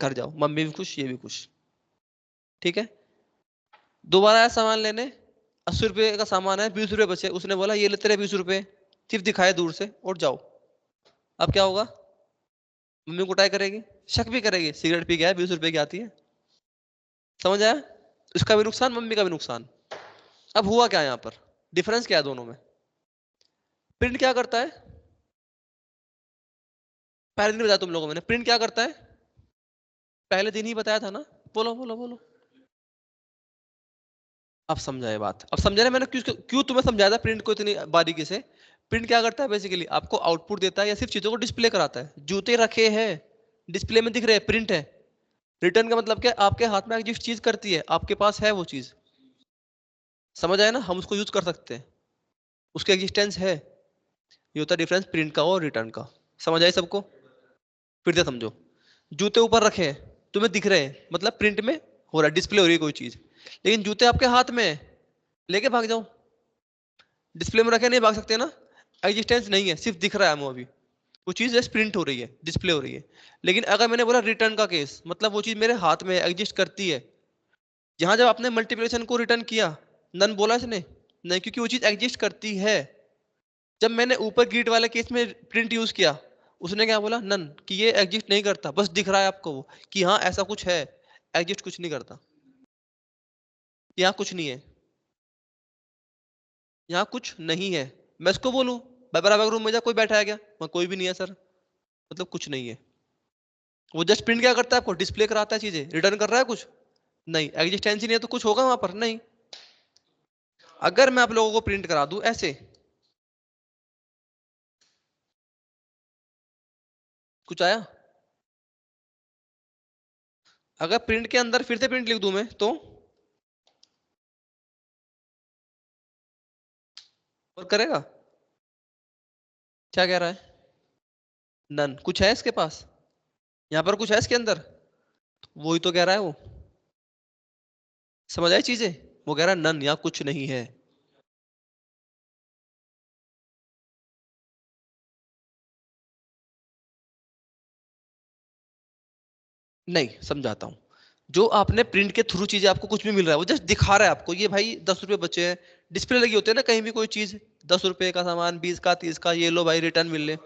घर जाओ, मम्मी भी खुश ये भी खुश। ठीक है, दोबारा आया सामान लेने, 80 रुपए का सामान है, 20 रुपए बचे, उसने बोला ये ले तेरे 20 रुपए, सिर्फ दिखाए दूर से और जाओ। अब क्या होगा, मम्मी कुटाई करेगी, शक भी करेगी, सिगरेट पी गया है, 20 रुपए की आती है। समझ आया, इसका भी नुकसान मम्मी का भी नुकसान। अब हुआ क्या यहाँ पर, डिफरेंस क्या है दोनों में? प्रिंट क्या करता है, पहले दिन बताया तुम लोगों, मैंने प्रिंट क्या करता है, पहले दिन ही बताया था ना। बोलो बोलो बोलो। अब समझा ये बात, अब समझा ना मैंने क्यों क्यों तुम्हें समझाया था प्रिंट को इतनी बारीकी से। प्रिंट क्या करता है, बेसिकली आपको आउटपुट देता है या सिर्फ चीजों को डिस्प्ले कराता है। जूते रखे हैं, डिस्प्ले में दिख रहे हैं, प्रिंट है। रिटर्न का मतलब क्या, आपके हाथ में जिस चीज करती है आपके पास है वो चीज। समझ आया ना, हम उसको यूज कर सकते हैं, उसकी एग्जिस्टेंस है। ये होता है डिफरेंस प्रिंट का और रिटर्न का। समझ आई सबको? फिर से समझो, जूते ऊपर रखे हैं, तुम्हें दिख रहे हैं, मतलब प्रिंट में हो रहा है, डिस्प्ले हो रही है कोई चीज। लेकिन जूते आपके हाथ में है, लेके भाग जाओ, डिस्प्ले में रखे नहीं भाग सकते ना, एग्जिस्टेंस नहीं है, सिर्फ दिख रहा है हमें अभी। वो चीज जस्ट प्रिंट हो रही है, डिस्प्ले हो रही है। लेकिन अगर मैंने बोला रिटर्न का केस, मतलब वो चीज मेरे हाथ में एग्जिस्ट करती है। यहाँ जब आपने मल्टीप्लिकेशन को रिटर्न किया, नन बोला इसने नहीं, क्योंकि वो चीज एग्जिस्ट करती है। जब मैंने ऊपर ग्रीड वाले केस में प्रिंट यूज किया, उसने क्या बोला, नन, कि ये एग्जिस्ट नहीं करता, बस दिख रहा है आपको वो कि हाँ ऐसा कुछ है, एग्जिस्ट कुछ नहीं करता। यहाँ कुछ नहीं है, यहाँ कुछ नहीं है। मैं इसको बोलूं बराबर रूम में जा, कोई बैठा है क्या, वहाँ कोई भी नहीं है सर, मतलब कुछ नहीं है। वो जस्ट प्रिंट क्या करता है, आपको डिस्प्ले कराता है चीजें, रिटर्न कर रहा है कुछ नहीं। एग्जिस्टेंस ही नहीं है तो कुछ होगा वहां पर नहीं। अगर मैं आप लोगों को प्रिंट करा दूं ऐसे, कुछ आया? अगर प्रिंट के अंदर फिर से प्रिंट लिख दूं मैं तो, और करेगा? क्या कह रहा है? नन। कुछ है इसके पास? यहाँ पर कुछ है इसके अंदर? वही तो कह रहा है वो। समझ आई चीजें? वो कह रहा है नन, यहाँ कुछ नहीं है। नहीं, समझाता हूँ। जो आपने प्रिंट के थ्रू चीजें, आपको कुछ भी मिल रहा है, वो जस्ट दिखा रहा है आपको, ये भाई 10 रुपए बचे हैं। डिस्प्ले लगी होती है ना कहीं भी कोई चीज, 10 रुपए का सामान, 20 का, 30 का, ये लो भाई रिटर्न मिल ले।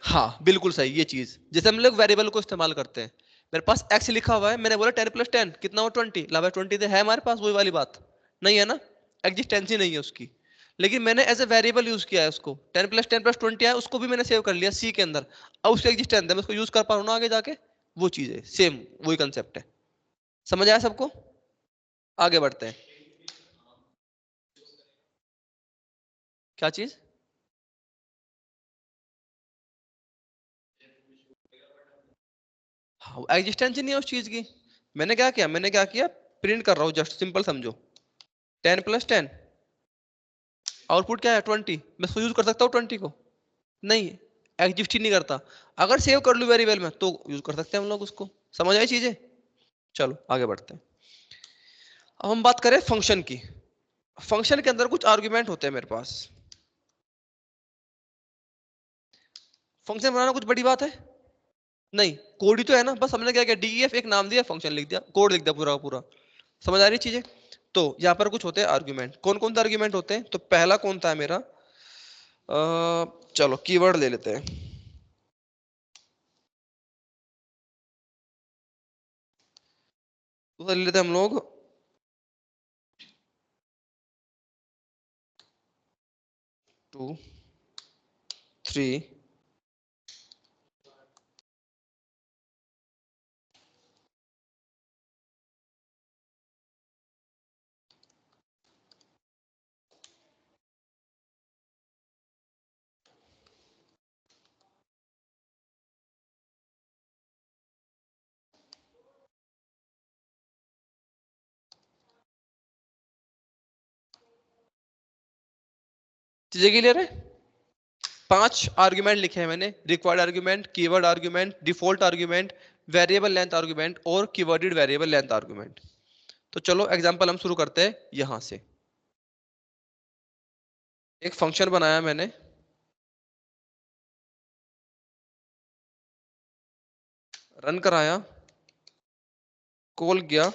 हाँ बिल्कुल सही, ये चीज जैसे हम लोग वेरिएबल को इस्तेमाल करते हैं। मेरे पास एक्स लिखा हुआ है, मैंने बोला 10 + 10 कितना हो, 20, ला भाई 20 है हमारे पास, वही वाली बात नहीं है ना, एग्जिस्टेंस ही नहीं है उसकी। लेकिन मैंने एज ए वेरिएबल यूज किया है उसको, 10 + 10 + 20 है, उसको भी मैंने सेव कर लिया सी के अंदर। अब उसका एग्जिस्टेंस है, मैं उसको यूज कर पा रहा हूँ ना आगे जाके। वो चीज है सेम, वही कंसेप्ट है। समझ आया सबको? आगे बढ़ते हैं। क्या चीज? हाँ, एग्जिस्टेंस ही नहीं है उस चीज की। मैंने क्या किया, प्रिंट कर रहा हूँ, जस्ट सिंपल समझो। 10 + 10 आउटपुट क्या है, 20। मैं इसको यूज कर सकता हूँ 20 को? नहीं, एग्जिस्ट ही नहीं करता। अगर सेव कर लूँ वेरिएबल में तो यूज कर सकते हैं हम लोग उसको। समझ आई चीजें? चलो आगे बढ़ते हैं। अब हम बात करें फंक्शन की। फंक्शन के अंदर कुछ आर्गुमेंट होते हैं मेरे पास। फंक्शन बनाना कुछ बड़ी बात है? नहीं, कोड ही तो है ना, बस हमने क्या किया, डीईएफ एक नाम दिया, फंक्शन लिख दिया, कोड लिख दिया पूरा का पूरा। समझ आ रही चीजें? तो यहाँ पर कुछ होते हैं आर्गुमेंट। कौन कौन से आर्गुमेंट होते हैं? तो पहला कौन था मेरा, चलो कीवर्ड ले लेते हैं। तो ले लेते हैं हम लोग 2 3। चीजें क्लियर है? 5 आर्गुमेंट लिखे हैं मैंने, required argument, keyword argument, default argument, variable length argument और कीवर्डेड वेरिएबल लेंथ आर्गुमेंट। तो चलो एग्जांपल हम शुरू करते हैं यहां से। एक फंक्शन बनाया मैंने, रन कराया, कॉल किया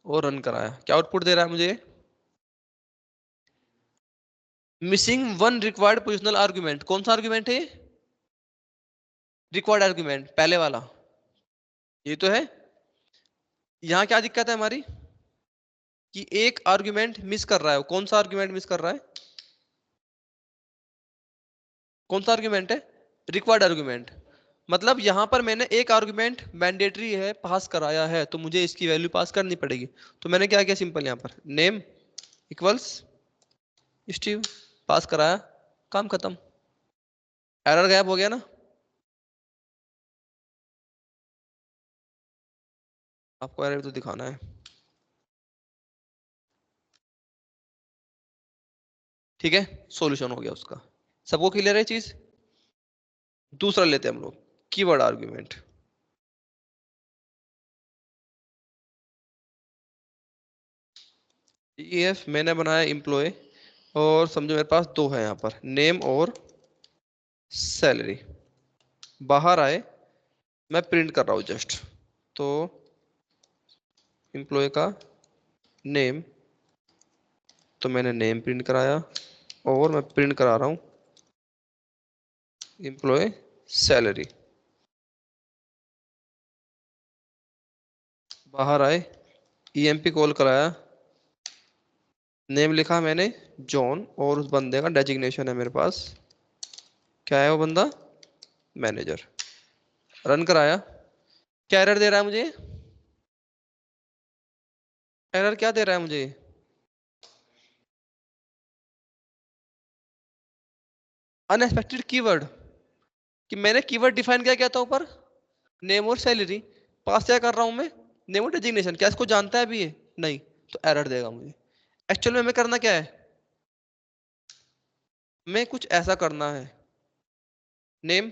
और रन कराया। क्या आउटपुट दे रहा है मुझे? Missing one required positional argument. कौन सा आर्गुमेंट है ये? रिक्वायर्ड आर्गुमेंट पहले वाला, ये तो है। यहाँ क्या दिक्कत है हमारी, कि एक आर्गुमेंट मिस कर रहा है। कौन सा आर्गुमेंट मिस कर रहा है? कौन सा आर्गुमेंट है? Required argument. मतलब यहां पर मैंने एक आर्गुमेंट मैंडेटरी है, पास कराया है, तो मुझे इसकी वैल्यू पास करनी पड़ेगी। तो मैंने क्या किया, सिंपल यहां पर नेम इक्वल्स स्टीव पास कराया, काम खत्म। एरर गायब हो गया ना? आपको एरर तो दिखाना है, ठीक है। सॉल्यूशन हो गया उसका। सबको क्लियर है चीज? दूसरा लेते हैं हम लोग, कीवर्ड आर्गुमेंट। ईएफ मैंने बनाया एम्प्लॉय, और समझो मेरे पास दो है यहाँ पर, नेम और सैलरी। बाहर आए, मैं प्रिंट कर रहा हूं जस्ट, तो एम्प्लॉय का नेम, तो मैंने नेम प्रिंट कराया, और मैं प्रिंट करा रहा हूं एम्प्लॉय सैलरी। बाहर आए, ईएमपी कॉल कराया, नेम लिखा मैंने जॉन, और उस बंदे का डेजिग्नेशन है मेरे पास, क्या है वो बंदा, मैनेजर। रन कराया, क्या एरर दे रहा है मुझे, एरर क्या दे रहा है मुझे, अनएक्सपेक्टेड कीवर्ड, कि मैंने कीवर्ड डिफाइन क्या किया था ऊपर, नेम और सैलरी। पास क्या कर रहा हूं मैं, नेम और डेजिग्नेशन, क्या इसको जानता है अभी ये, नहीं, तो एरर देगा मुझे। एक्चुअल में हमें करना क्या है, मैं कुछ ऐसा करना है, नेम,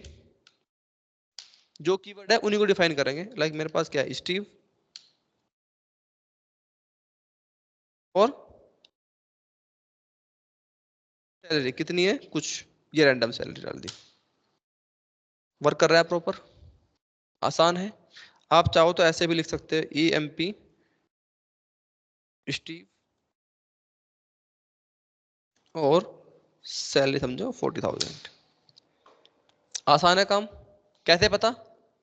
जो कीवर्ड है उन्हीं को डिफाइन करेंगे, लाइक मेरे पास क्या है, स्टीव, और सैलरी कितनी है कुछ, ये रैंडम सैलरी डाल दी। वर्क कर रहा है प्रॉपर, आसान है। आप चाहो तो ऐसे भी लिख सकते हैं, ई एम पी स्टीव, और सैलरी समझो 40,000। आसान है काम। कैसे पता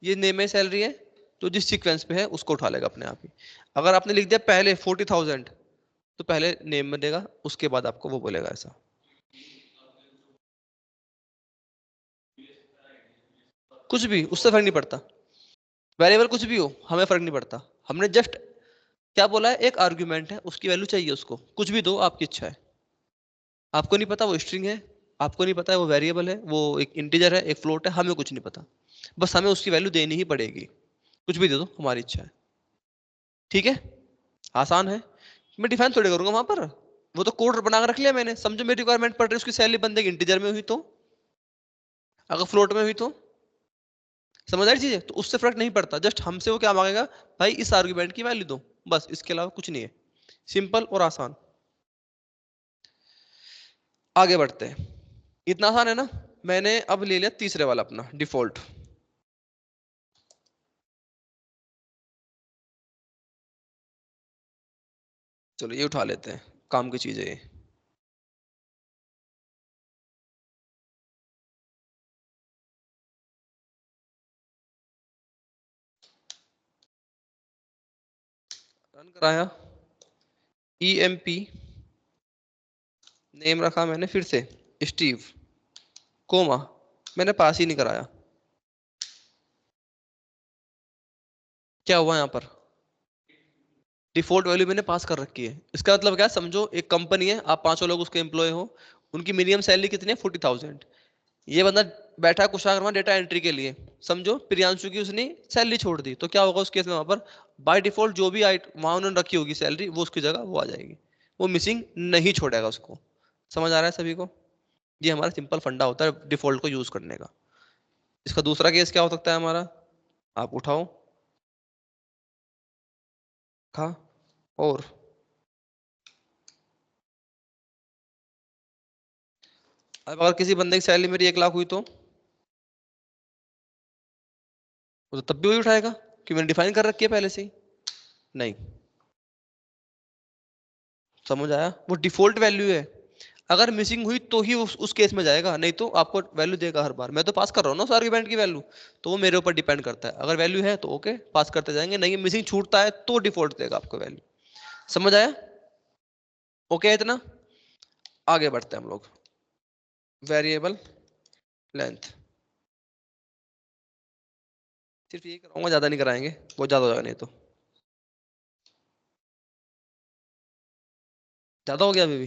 ये नेम है सैलरी है, तो जिस सीक्वेंस पे है उसको उठा लेगा अपने आप ही। अगर आपने लिख दिया पहले 40,000, तो पहले नेम में देगा, उसके बाद आपको वो बोलेगा ऐसा। कुछ भी, उससे फर्क नहीं पड़ता, वेरिएबल कुछ भी हो, हमें फर्क नहीं पड़ता। हमने जस्ट क्या बोला है, एक आर्ग्यूमेंट है, उसकी वैल्यू चाहिए उसको, कुछ भी दो, आपकी इच्छा है। आपको नहीं पता वो स्ट्रिंग है, आपको नहीं पता है वो वेरिएबल है, वो एक इंटीजर है, एक फ्लोट है, हमें कुछ नहीं पता, बस हमें उसकी वैल्यू देनी ही पड़ेगी। कुछ भी दे दो, हमारी इच्छा है। ठीक है, आसान है। मैं डिफाइन थोड़ी करूंगा वहां पर, वो तो कोड बना कर रख लिया मैंने। समझो मेरी रिक्वायरमेंट पड़ रही है उसकी सैलरी बंदे की इंटीजर में हुई तो, अगर फ्लोट में हुई तो, समझ आ रही चीज है, तो उससे फर्क नहीं पड़ता। जस्ट हमसे वो क्या मांगेगा, भाई इस आर्गुमेंट की वैल्यू दो, बस इसके अलावा कुछ नहीं है। सिंपल और आसान। आगे बढ़ते हैं, इतना आसान है ना। मैंने अब ले लिया तीसरे वाला अपना डिफॉल्ट। चलो ये उठा लेते हैं, काम की चीज है ये। रन कराया, ई एम पी, नेम रखा मैंने फिर से स्टीव, कोमा, मैंने पास ही नहीं कराया। क्या हुआ यहाँ पर, डिफॉल्ट वैल्यू मैंने पास कर रखी है। इसका मतलब क्या है? समझो एक कंपनी है, आप पांचों लोग उसके एम्प्लॉय हो, उनकी मिनिमम सैलरी कितनी है, 40,000। ये बंदा बैठा है कुशाग्रमा डेटा एंट्री के लिए, समझो प्रियांशु की उसने सैलरी छोड़ दी, तो क्या होगा उस केस में, वहां पर बाय डिफॉल्ट जो भी वहां उन्होंने रखी होगी सैलरी, वो उसकी जगह वो आ जाएगी, वो मिसिंग नहीं छोड़ेगा उसको। समझ आ रहा है सभी को? ये हमारा सिंपल फंडा होता है डिफॉल्ट को यूज करने का। इसका दूसरा केस क्या हो सकता है हमारा, आप उठाओ, खा, और अब अगर किसी बंदे की सैलरी मेरी 1 लाख हुई तो वो तो तब भी वही उठाएगा, कि मैंने डिफाइन कर रखी है पहले से ही। नहीं, समझ आया, वो डिफॉल्ट वैल्यू है। अगर मिसिंग हुई तो ही उस केस में जाएगा, नहीं तो आपको वैल्यू देगा हर बार। मैं तो पास कर रहा हूँ ना उस आर्गुमेंट की वैल्यू, तो वो मेरे ऊपर डिपेंड करता है। अगर वैल्यू है तो ओके, पास करते जाएंगे, नहीं मिसिंग छूटता है तो डिफॉल्ट देगा आपको वैल्यू। समझ आया? ओके इतना। आगे बढ़ते हैं हम लोग, वेरिएबल लेंथ। सिर्फ ये कराऊंगा, ज्यादा नहीं कराएंगे, बहुत ज्यादा हो जाएगा नहीं तो। ज्यादा हो गया अभी भी,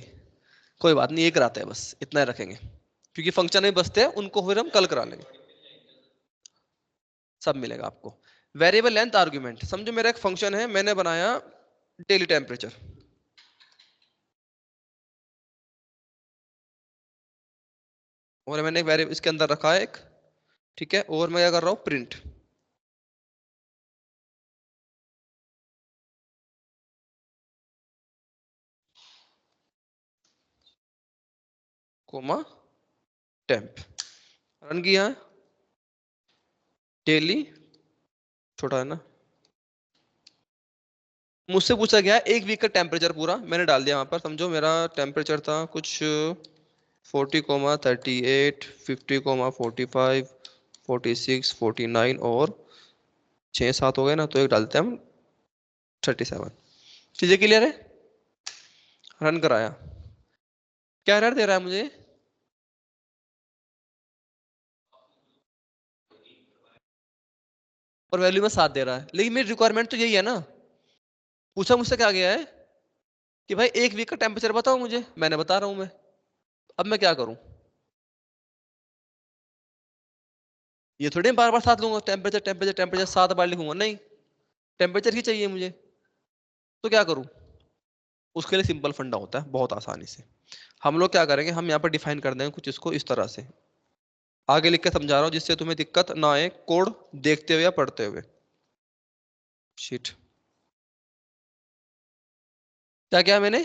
कोई बात नहीं, ये कराते हैं, बस इतना ही रखेंगे, क्योंकि फंक्शन में बसते हैं, उनको फिर हम कल करा लेंगे। सब मिलेगा आपको। वेरिएबल लेंथ आर्गुमेंट, समझो मेरा एक फंक्शन है, मैंने बनाया डेली टेम्परेचर, और मैंने एक वेरिएबल इसके अंदर रखा है एक, ठीक है, और मैं क्या कर रहा हूँ, प्रिंट। कोमा टेम्प, रन किया है डेली, छोटा है ना। मुझसे पूछा गया एक वीक का टेम्परेचर पूरा, मैंने डाल दिया वहां पर। समझो मेरा टेम्परेचर था कुछ 40,38, 50,45, 46, 49 और 6 7 हो गए ना, तो एक डालते हैं हम 37। चीजें क्लियर है। रन कराया, क्या एरर दे रहा है मुझे? और वैल्यू में 7 दे रहा है, लेकिन मेरी रिक्वायरमेंट तो यही है ना। पूछा मुझसे क्या गया है कि भाई एक वीक का टेम्परेचर बताओ मुझे, मैंने बता रहा हूं मैं। अब मैं क्या करूं? ये थोड़ी बार बार 7 लूंगा, टेम्परेचर टेम्परेचर टेम्परेचर 7 बार लिखूंगा, नहीं। टेम्परेचर ही चाहिए मुझे, तो क्या करूं? उसके लिए सिंपल फंडा होता है, बहुत आसानी से। हम लोग क्या करेंगे, हम यहाँ पर डिफाइन कर देंगे कुछ इसको इस तरह से। आगे लिख के समझा रहा हूँ जिससे तुम्हें दिक्कत ना आए कोड देखते हुए या पढ़ते हुए। शीट क्या किया मैंने,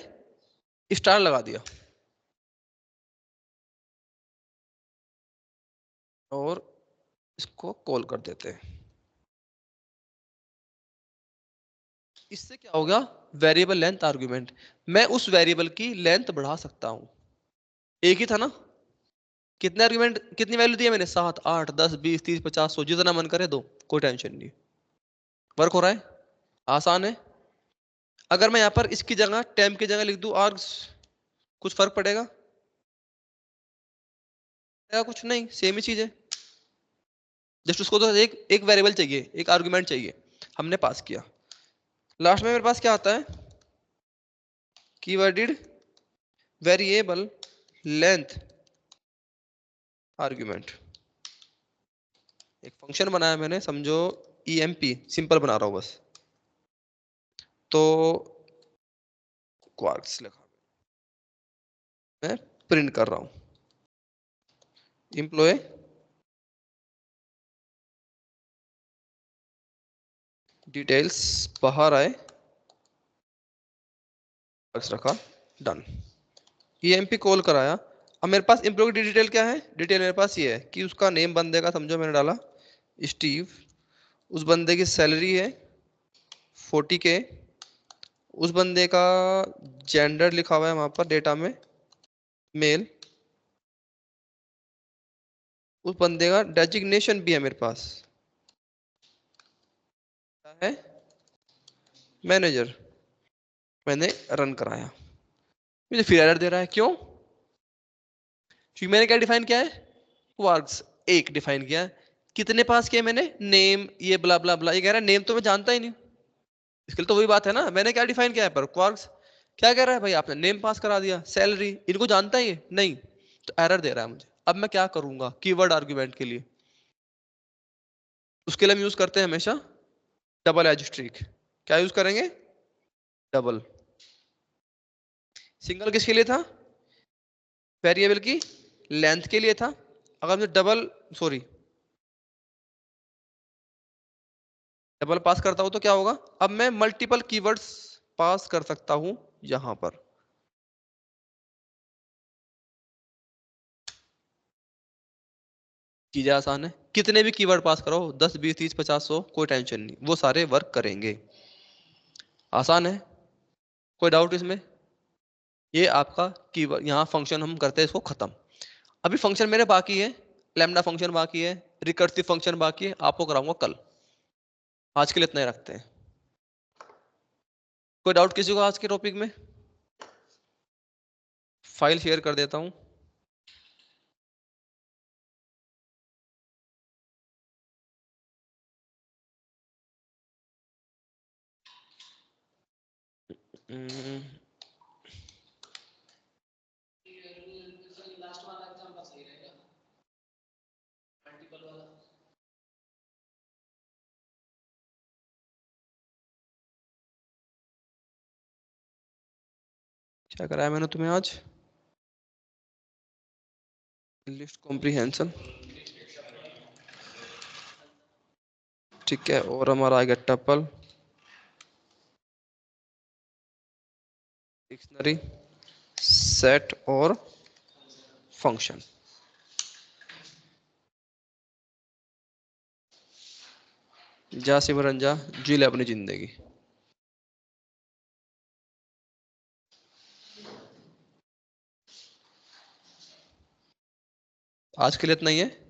स्टार लगा दिया और इसको कॉल कर देते हैं। इससे क्या होगा, वेरिएबल लेंथ आर्गुमेंट, मैं उस वेरिएबल की लेंथ बढ़ा सकता हूं। एक ही था ना। कितने आर्गुमेंट, कितनी वैल्यू दी है मैंने, 7 8 10 20 30 50 100, जितना मन करे दो, कोई टेंशन नहीं। वर्क हो रहा है, आसान है। अगर मैं यहाँ पर इसकी जगह टेम्प की जगह लिख दूं आर्ग्स, कुछ फर्क पड़ेगा? कुछ नहीं, सेम ही चीज है। जस्ट उसको तो एक एक वेरिएबल चाहिए, एक आर्गुमेंट चाहिए, हमने पास किया। लास्ट में मेरे पास क्या आता है, कीवर्डेड वेरिएबल लेंथ आर्गुमेंट। एक फंक्शन बनाया मैंने, समझो ईएमपी, सिंपल बना रहा हूं बस। तो क्वार्क्स लिखा, मैं प्रिंट कर रहा हूं एम्प्लॉय डिटेल्स, बाहर आए, रखा, डन। ईएमपी कॉल कराया। अब मेरे पास एम्प्लॉय की डिटेल क्या है, डिटेल मेरे पास ये है कि उसका नेम बंदे का, समझो मैंने डाला स्टीव, उस बंदे की सैलरी है 40K, उस बंदे का जेंडर लिखा हुआ है वहां पर डेटा में, मेल, उस बंदे का डेजिग्नेशन भी है मेरे पास, क्या है, मैनेजर। मैंने रन कराया, मुझे फिर एरर दे रहा है, क्यों? क्योंकि मैंने क्या डिफाइन किया है, क्वार्क्स एक डिफाइन किया है। कितने पास किए मैंने, नेम, ये ब्ला ब्ला ब्ला, ये कह रहा है नेम तो मैं जानता ही नहीं। इसके लिए तो वही बात है ना, मैंने क्या डिफाइन किया है पर क्वार्क्स। क्या कह रहा है भाई, आपने नेम पास करा दिया, सैलरी, इनको जानता ही है नहीं, तो एरर दे रहा है मुझे। अब मैं क्या करूंगा, कीवर्ड आर्गुमेंट के लिए, उसके लिए हम यूज करते हैं हमेशा डबल एज स्ट्रिक। क्या यूज करेंगे, डबल। सिंगल किसके लिए था, वेरिएबल की लेंथ के लिए था। अगर मैं डबल, सॉरी, डबल पास करता हूं तो क्या होगा, अब मैं मल्टीपल कीवर्ड्स पास कर सकता हूं यहां पर। चीजें आसान है, कितने भी कीवर्ड पास करो, 10 20 30 50 100, कोई टेंशन नहीं, वो सारे वर्क करेंगे। आसान है, कोई डाउट इसमें? ये आपका कीवर्ड, यहाँ फंक्शन हम करते हैं इसको खत्म। अभी फंक्शन मेरे बाकी है, लैम्डा फंक्शन बाकी है, रिकर्सिव फंक्शन बाकी है, आपको कराऊंगा कल। आज के लिए इतना ही रखते हैं। कोई डाउट किसी को आज के टॉपिक में? फाइल शेयर कर देता हूँ। हम्म, क्या कराया मैंने तुम्हें आज, लिस्ट कॉम्प्रिहेंशन, ठीक है, और हमारा आ गया टपल, डिक्शनरी, सेट और फंक्शन। जा सिमरन जा, जी ले अपनी जिंदगी। आज के लिए इतना ही है।